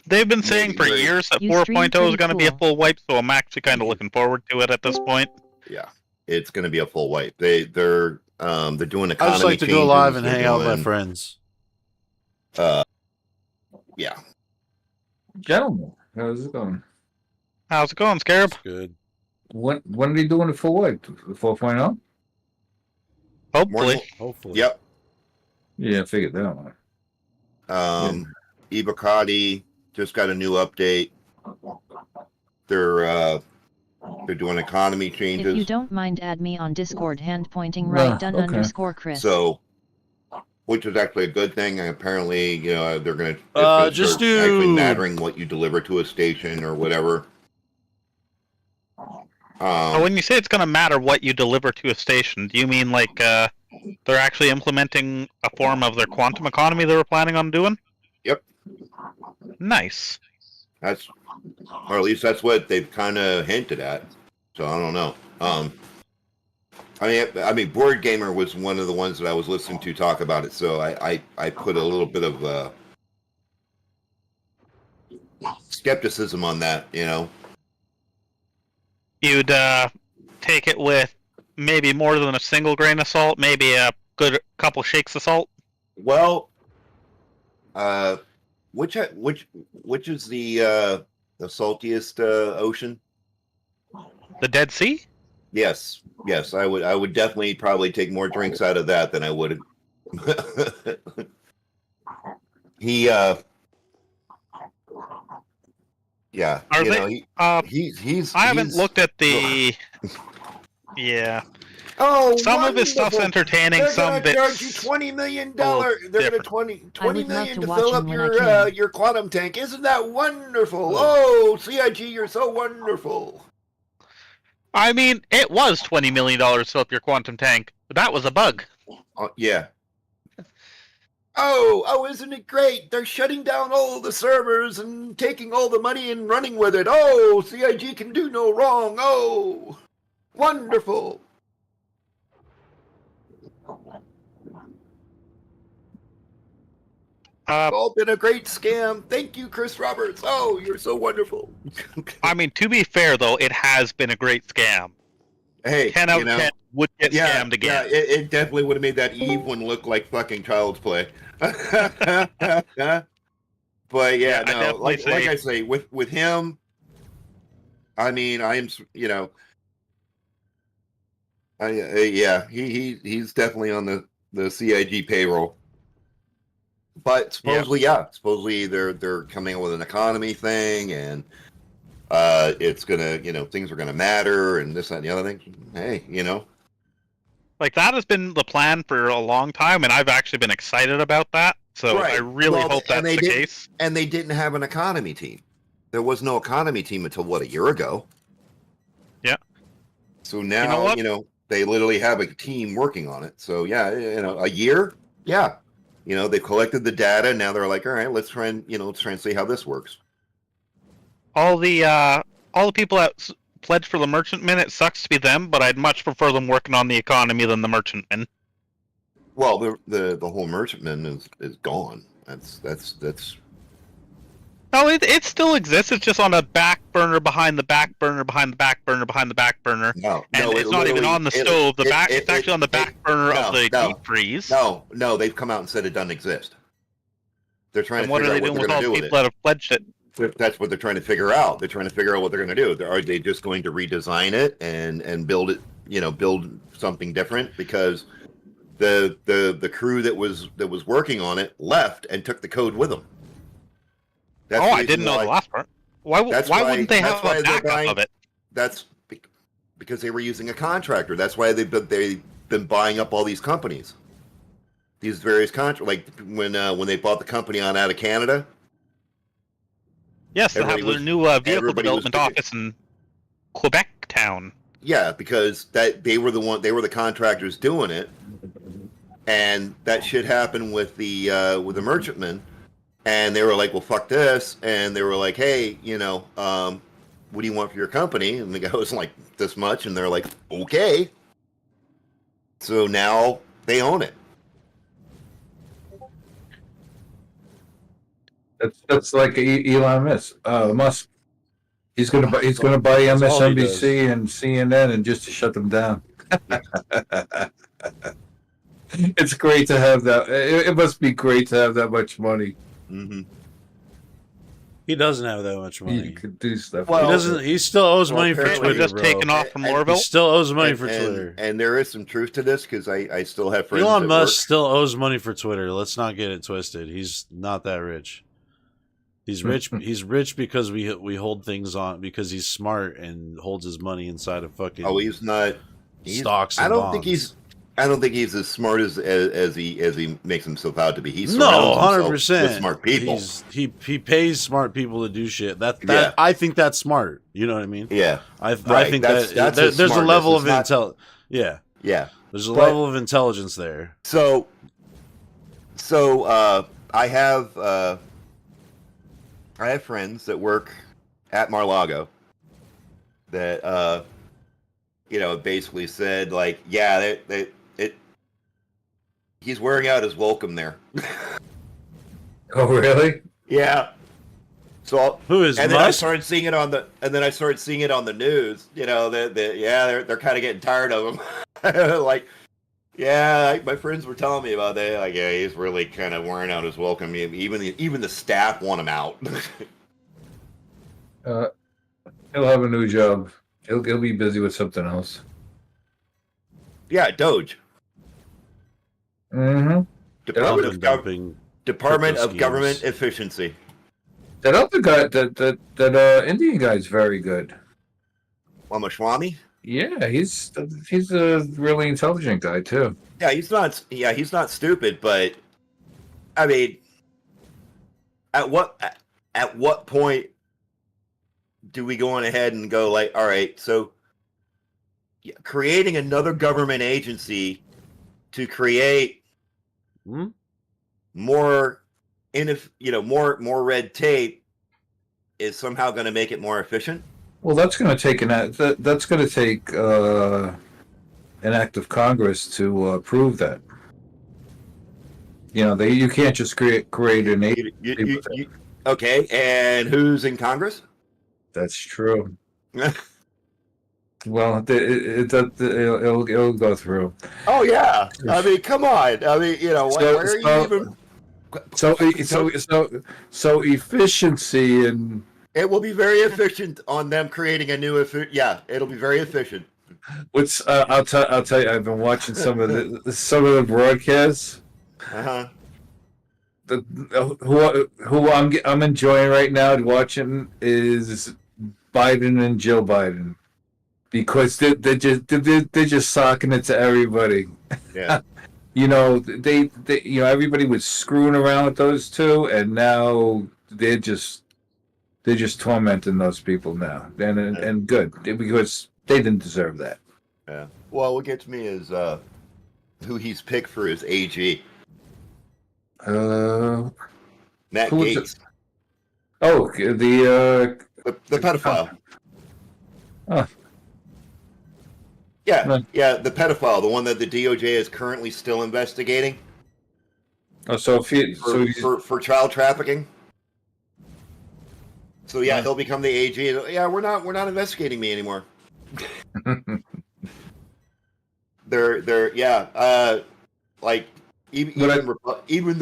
they've been saying for years that 4.0 is going to be a full wipe, so I'm actually kind of looking forward to it at this point. Yeah, it's going to be a full wipe. They're doing economy. I just like to go live and hang out with my friends. Yeah. Gentlemen, how's it going? How's it going, Scarab? That's good. When are they doing it for what? 4.0? Hopefully. Yep. Yeah, I figured that one. Ibakati just got a new update. They're doing economy changes. If you don't mind, add me on Discord. Hand pointing right done underscore Chris. So, which is actually a good thing. And apparently, they're going to just do actually mattering what you deliver to a station or whatever. When you say it's going to matter what you deliver to a station, do you mean like they're actually implementing a form of their quantum economy they were planning on doing? Yep. Nice. Or at least that's what they've kind of hinted at. So I don't know. I mean, Board Gamer was one of the ones that I was listening to talk about it. So I put a little bit of skepticism on that. You'd take it with maybe more than a single grain of salt, maybe a good couple shakes of salt. Well, which is the saltiest ocean? The Dead Sea? Yes, I would definitely probably take more drinks out of that than I would. Yeah. He's. I haven't looked at the. Yeah. Oh, some of his stuff's entertaining. They're some gonna charge you $20 million. They're gonna $20 million to fill up your quantum tank. Isn't that wonderful? Oh, CIG, you're so wonderful. I mean, it was $20 million to fill up your quantum tank, but that was a bug. Yeah. Oh, isn't it great? They're shutting down all the servers and taking all the money and running with it. Oh, CIG can do no wrong. Oh, wonderful. It's all been a great scam. Thank you, Chris Roberts. Oh, you're so wonderful. I mean, to be fair, though, it has been a great scam. Hey, 10 out of 10 would get Yeah, scammed again. yeah, it definitely would have made that Eve one look like fucking child's play. But yeah, I no, definitely like I say, with him, I mean, I am, you know, yeah, he's definitely on the CIG payroll. But supposedly, supposedly they're coming up with an economy thing, and it's gonna, you know, things are gonna matter, and this, that, and the other thing. Hey, you know, Like, that has been the plan for a long time, and I've actually been excited about that. So I really hope that's the case. And they didn't have an economy team. There was no economy team until what, a year ago. Yeah. So now, you know, they literally have a team working on it. So yeah, you know, a year, yeah. You know, they've collected the data. Now they're like, all right, let's try and see how this works. All the people that pledged for the merchantmen, it sucks to be them, but I'd much prefer them working on the economy than the merchantmen. Well, the whole merchantman is gone. That's. No, it still exists. It's just on a back burner behind the back burner behind the back burner behind the back burner. No, and it's not even on the stove. It's actually on the back burner of the deep freeze. No, they've come out and said it doesn't exist. They're trying to figure out what they're going to do with it. What are they doing with all the people that have pledged it? That's what they're trying to figure out. They're trying to figure out what they're going to do. Are they just going to redesign it and build it? You know, build something different, because the crew that was working on it left and took the code with them. I didn't know the last part. Why wouldn't they have a backup of it? That's because they were using a contractor. That's why they've been buying up all these companies, these various like when they bought the company out of Canada. Yes, they have their new vehicle development office in Quebec town. Yeah, because they were the contractors doing it, and that shit happened with the merchantmen. And they were like, well, fuck this. And they were like, hey, you know, what do you want for your company? And the guy was like, this much. And they're like, okay. So now they own it. That's like Elon Musk. He's gonna buy MSNBC and CNN and just to shut them down. It's great to have that. It must be great to have that much money. Mm-hmm. He doesn't have that much money. He could do stuff. Well, he doesn't. He still owes money for Twitter. Just taken off from Orville. He still owes money for Twitter. And there is some truth to this, because I still have friends. Elon Musk still owes money for Twitter. Let's not get it twisted. He's not that rich. He's rich. He's rich because we hold things on, because he's smart and holds his money inside of fucking. Oh, he's not. Stocks. And bonds. I don't think he's as smart as he makes himself out to be. He's 100% smart people. He pays smart people to do shit. That I think that's smart. You know what I mean? Yeah. I think that's there's a level of intelligence. Yeah. Yeah. There's a level of intelligence there. So I have friends that work at Mar-a-Lago that you know, basically said, like, yeah, he's wearing out his welcome there. Oh, really? Yeah. So who is? And Musk? then I started seeing it on the news. You know, they're kind of getting tired of him. Like, yeah, my friends were telling me about that. Like, yeah, he's really kind of wearing out his welcome. Even the staff want him out. He'll have a new job. He'll be busy with something else. Yeah, Doge. Mm-hmm. Department of Government Efficiency. That other guy, that Indian guy's very good. Ramaswamy? Yeah, he's a really intelligent guy too. Yeah, he's not stupid, but I mean, at what point do we go on ahead and go like, all right, so creating another government agency to create more red tape is somehow going to make it more efficient? Well, that's going to take an act of Congress to approve that. You know, you can't just create an agency. Okay, and who's in Congress? That's true. Well, it'll go through. Oh yeah. I mean, come on. I mean, why are you even? So efficiency and It will be very efficient on them creating a new. Yeah, it'll be very efficient. I'll tell you. I've been watching some of the broadcasts. Uh-huh. Who I'm enjoying right now watching is Biden and Jill Biden, because they're just socking it to everybody. Yeah. They everybody was screwing around with those two, and now they're just tormenting those people now, and good, because they didn't deserve that. Yeah. Well, what gets me is who he's picked for his AG. Matt who was Gaetz. Oh, the pedophile. Oh. Yeah, the pedophile, the one that the DOJ is currently still investigating. Oh, so for child trafficking. So yeah, he'll become the AG. Yeah, we're not investigating me anymore. Like even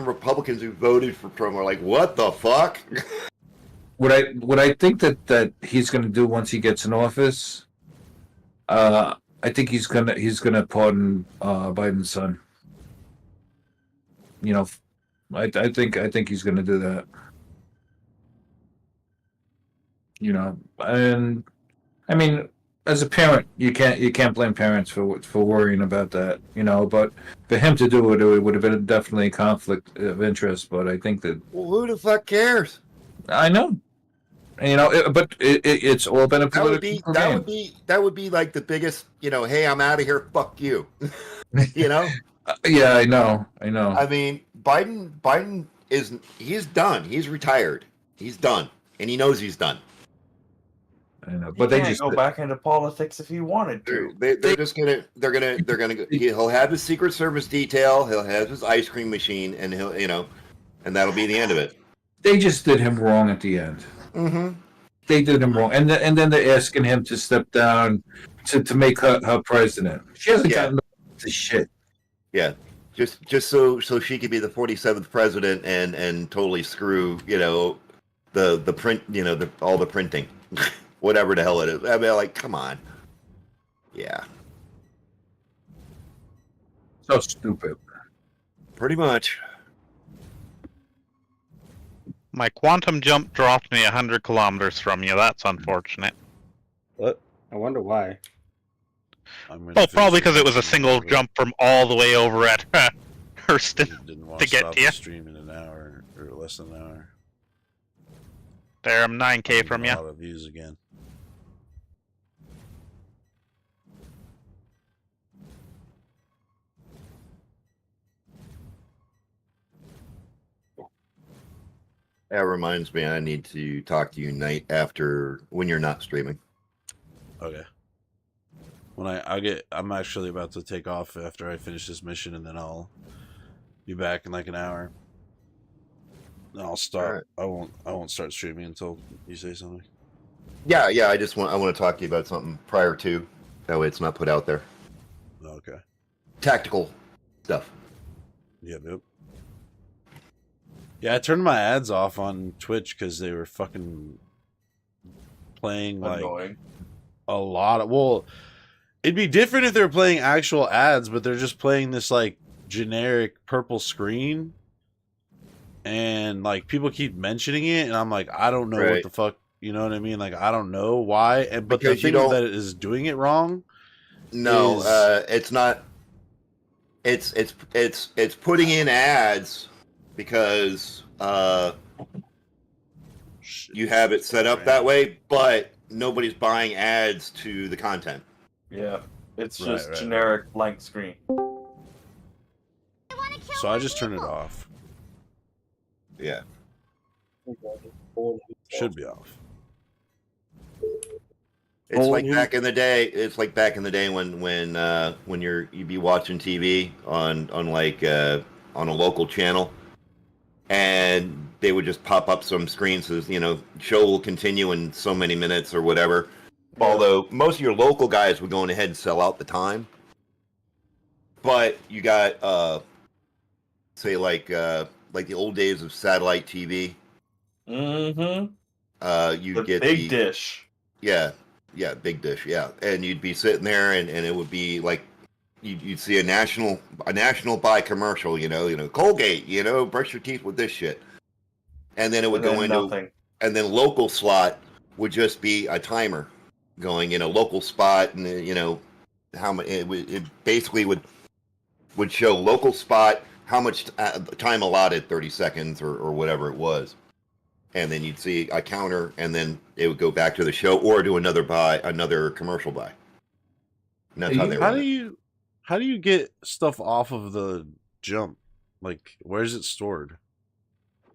Republicans who voted for Trump are like, what the fuck? What I think that he's going to do once he gets in office, I think he's gonna pardon Biden's son. I think he's going to do that. And I mean, as a parent, you can't blame parents for worrying about that. But for him to do it, it would have been definitely a conflict of interest. But I think that, well, who the fuck cares? I know. But it's all been a political game. That would be like the biggest, hey, I'm out of here, fuck you. Yeah, I know. I mean, Biden he's done. He's retired. He's done, and he knows he's done. I know, but they just go back into politics if he wanted to. They're gonna. He'll have his Secret Service detail. He'll have his ice cream machine, and and that'll be the end of it. They just did him wrong at the end. Mm-hmm. They did him wrong, and then they're asking him to step down to make her president. She hasn't gotten the shit. Yeah, just so she could be the 47th president and totally screw the print all the printing, whatever the hell it is. I mean, like, come on. Yeah. So stupid. Pretty much. My quantum jump dropped me 100 kilometers from you. That's unfortunate. What? I wonder why. Oh, probably because it was a single jump from all the way over at Hurston to get to you. Stream in an hour or less than an hour. There, I'm 9K from you. A lot of views again. That reminds me, I need to talk to you night after when you're not streaming. Okay. When I'm actually about to take off after I finish this mission, and then I'll be back in like an hour. And I'll start. Right. I won't start streaming until you say something. Yeah. I want to talk to you about something prior to. That way, it's not put out there. Okay. Tactical stuff. Yep. Yeah, I turned my ads off on Twitch because they were fucking playing like a lot of. Well, it'd be different if they were playing actual ads, but they're just playing this like generic purple screen, and like people keep mentioning it, and I'm like, I don't know what the fuck, you know what I mean? Like, I don't know why, but the thing that is doing it wrong. No, it's not. It's putting in ads. Because you have it set up that way, but nobody's buying ads to the content. Yeah, it's just generic blank screen. So I just turned it off. Yeah. Should be off. It's like back in the day. It's like back in the day when you'd be watching TV on a local channel. And they would just pop up some screens says, show will continue in so many minutes or whatever. Although most of your local guys would go ahead and sell out the time. But you got, say, like the old days of satellite TV. Mm-hmm. You'd The get big dish. Yeah, big dish, yeah. And you'd be sitting there, and it would be like you'd see a national buy commercial, Colgate, brush your teeth with this shit, and then it would go into nothing. And then local slot would just be a timer going in a local spot, and how much it basically would show local spot how much time allotted, 30 seconds or whatever it was. And then you'd see a counter, and then it would go back to the show or do another commercial buy. And that's how they run it. How do you get stuff off of the jump? Like, where's it stored?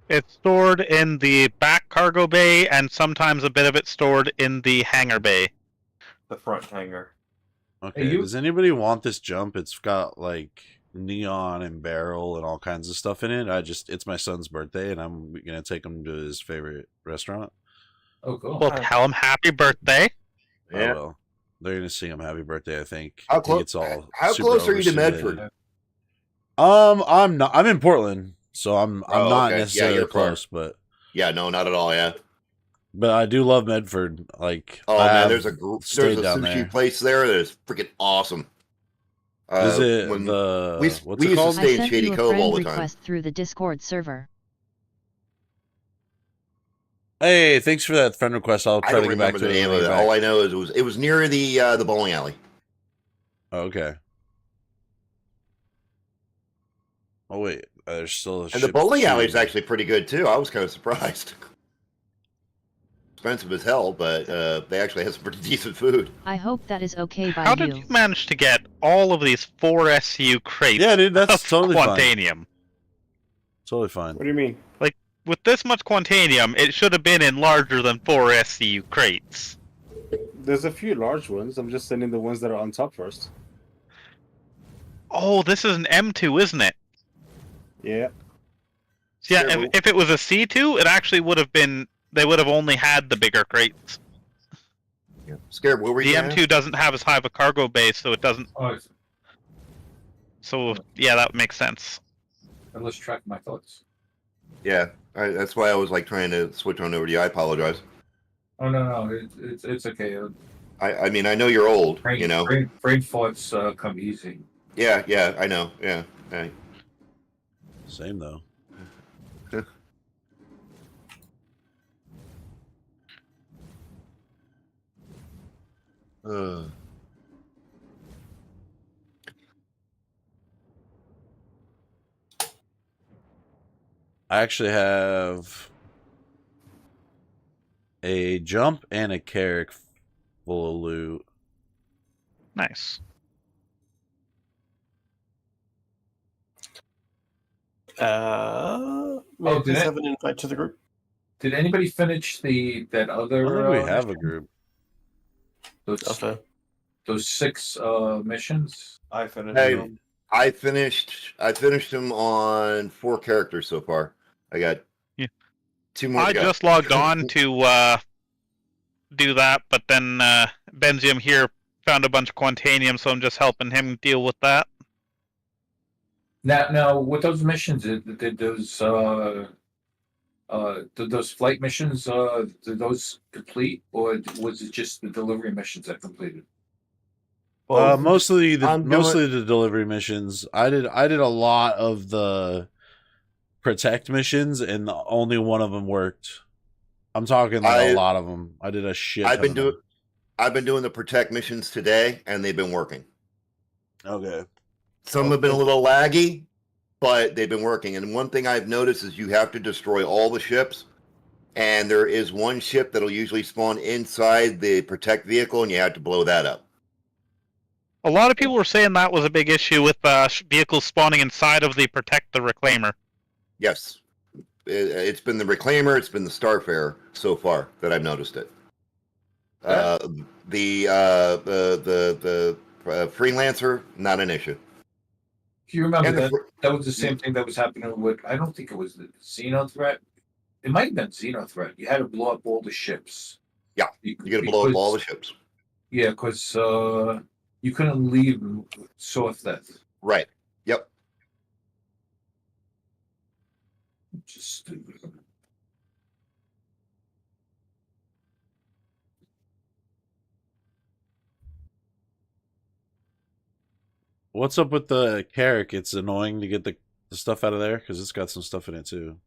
It's stored in the back cargo bay, and sometimes a bit of it stored in the hangar bay. The front hangar. Okay, does anybody want this jump? It's got, like, neon and barrel and all kinds of stuff in it. It's my son's birthday, and I'm gonna take him to his favorite restaurant. Oh, cool. Well, tell him happy birthday. Yeah. Oh, well. They're gonna sing him happy birthday, I think. How I think it's all how super close are you to overstimulated. Medford? I'm in Portland, so I'm not okay. necessarily you're far. close, but Yeah, no, not at all. Yeah. but I do love Medford. Like, Oh I man, have there's a stayed down sushi there. place there that is freaking awesome. Is it when the we what's used it to called? stay I in sent Shady you a Cove all friend the time. request through the Discord server. Hey, thanks for that friend request. I'll I try don't to get back remember to the it. name when of I it. get back. All I know is it was near the bowling alley. Oh, okay. Oh wait, there's still a And the ship bowling alley is shooting. actually pretty good too. I was kind of surprised. Expensive as hell, but they actually have some pretty decent food. I hope that is okay by How you. did you manage to get all of these 4 SU crates Yeah, dude, that's of totally fine. Quantanium? Totally fine. What do you mean? With this much Quantanium, it should have been in larger than 4 SU crates. There's a few large ones. I'm just sending the ones that are on top first. Oh, this is an M2, isn't it? Yeah. So yeah, Sure. if it was a C2, it actually would have been. They would have only had the bigger crates. Yeah. Scared, what were The you M2 doesn't have as high of a cargo base, so it doesn't. Oh, So yeah, that makes sense. I lost track of my thoughts. Yeah, that's why I was like trying to switch on over to you. I apologize. Oh no, it's okay. I mean, I know you're old, brain thoughts come easy. Yeah, I know. Yeah. Same though. I actually have a jump and a carrick full of loot. Nice. May I did please it? have an invite to the group? Did anybody finish that I other? don't think we have a group. Okay. Those 6 missions. I finished Hey, them. I finished them on 4 characters so far. I got Yeah. 2 more. I to go. just logged on to do that, but then Benzium here found a bunch of Quantanium, so I'm just helping him deal with that. Now, with those missions, did those flight missions did those complete, or was it just the delivery missions that completed? Mostly I'm the delivery missions. I did a lot of the protect missions, and only one of them worked. I'm talking like a lot of them. I did a shit. I've been doing the protect missions today, and they've been working. Okay. Some have been a little laggy, but they've been working. And one thing I've noticed is you have to destroy all the ships, and there is one ship that'll usually spawn inside the protect vehicle, and you have to blow that up. A lot of people were saying that was a big issue with vehicles spawning inside of the Protect the Reclaimer. Yes, it's been the Reclaimer, it's been the Starfarer so far that I've noticed it. The Freelancer, not an issue. Do you remember And that? That was the same thing that was happening with. I don't think it was the Xeno threat. It might have been Xeno threat. You had to blow up all the ships. Yeah, you got to blow up all the ships. Yeah, because you couldn't leave source that. Right. Yep. Just What's up with the Carrick? It's annoying to get the stuff out of there because it's got some stuff in it too.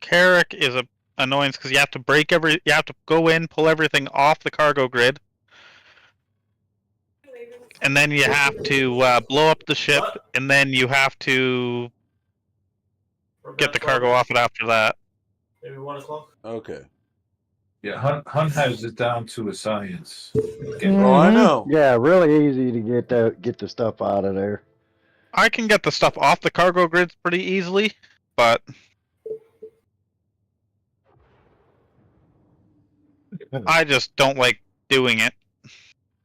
Carrick is a annoyance because you have to you have to go in, pull everything off the cargo grid, and then you have to blow up the ship, and then you have to get the cargo off it after that. Maybe 1 o'clock. Okay. yeah, Hunt has it down to a science. Oh, I know. Yeah, really easy to get the stuff out of there. I can get the stuff off the cargo grids pretty easily, but I just don't like doing it.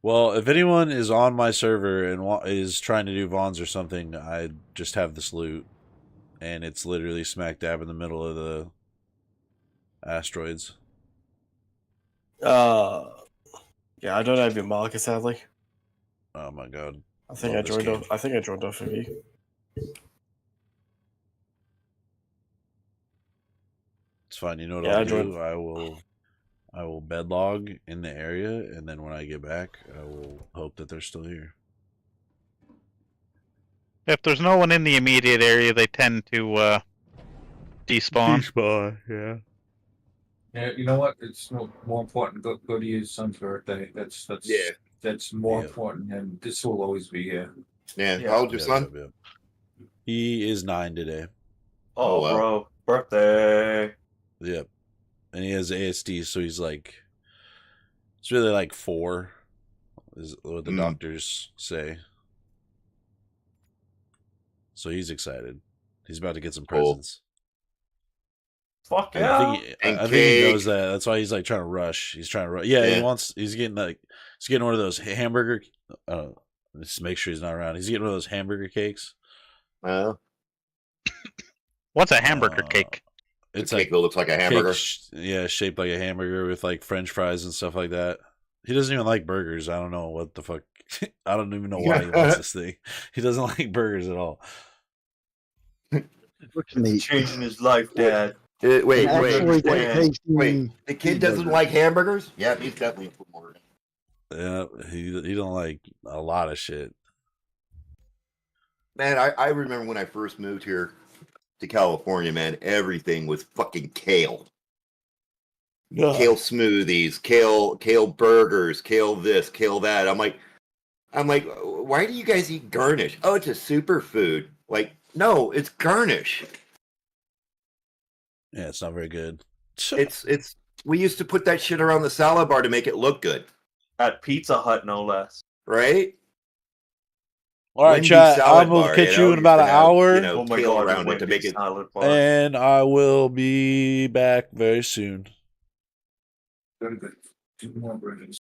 Well, if anyone is on my server and is trying to do Vons or something, I just have this loot, and it's literally smack dab in the middle of the asteroids. Yeah, I don't have your marker, sadly. Oh my god! I think I joined off. I think I joined off of you. It's fine. You know what Yeah, I'll do? I will bedlog in the area, and then when I get back, I will hope that they're still here. If there's no one in the immediate area, they tend to despawn. Despawn, yeah. Yeah, you know what? It's more important. Go to your son's birthday. That's more important, and this will always be here. Yeah. How old's your son? Yep. He is 9 today. Oh, wow. bro. Birthday. Yep. And he has ASD, so he's like, it's really like 4, is what the doctors say. So he's excited. He's about to get some presents. Fuck And yeah. I think he knows that. That's why he's like trying to rush. He's trying to rush. Yeah, he's getting one of those hamburger. Just make sure he's not around. He's getting one of those hamburger cakes. What's a hamburger cake? It's a cake that looks like a hamburger. Shaped like a hamburger with like French fries and stuff like that. He doesn't even like burgers. I don't know what the fuck. I don't even know why he wants this thing. He doesn't like burgers at all. It's changing his life, Dad. Wait. Tasty. The kid doesn't like hamburgers? Yeah, he's definitely put more in. Yeah, he don't like a lot of shit. Man, I remember when I first moved here to California, man, everything was fucking kale. Kale smoothies, kale burgers, kale this, kale that. I'm like, why do you guys eat garnish? Oh, it's a superfood. Like, no, it's garnish. Yeah, it's not very good. It's we used to put that shit around the salad bar to make it look good. At Pizza Hut, no less. Right? All right, chat. I will catch you in about an hour. Oh my god, around it to make it. And I will be back very soon. Very good. 2 more burgers.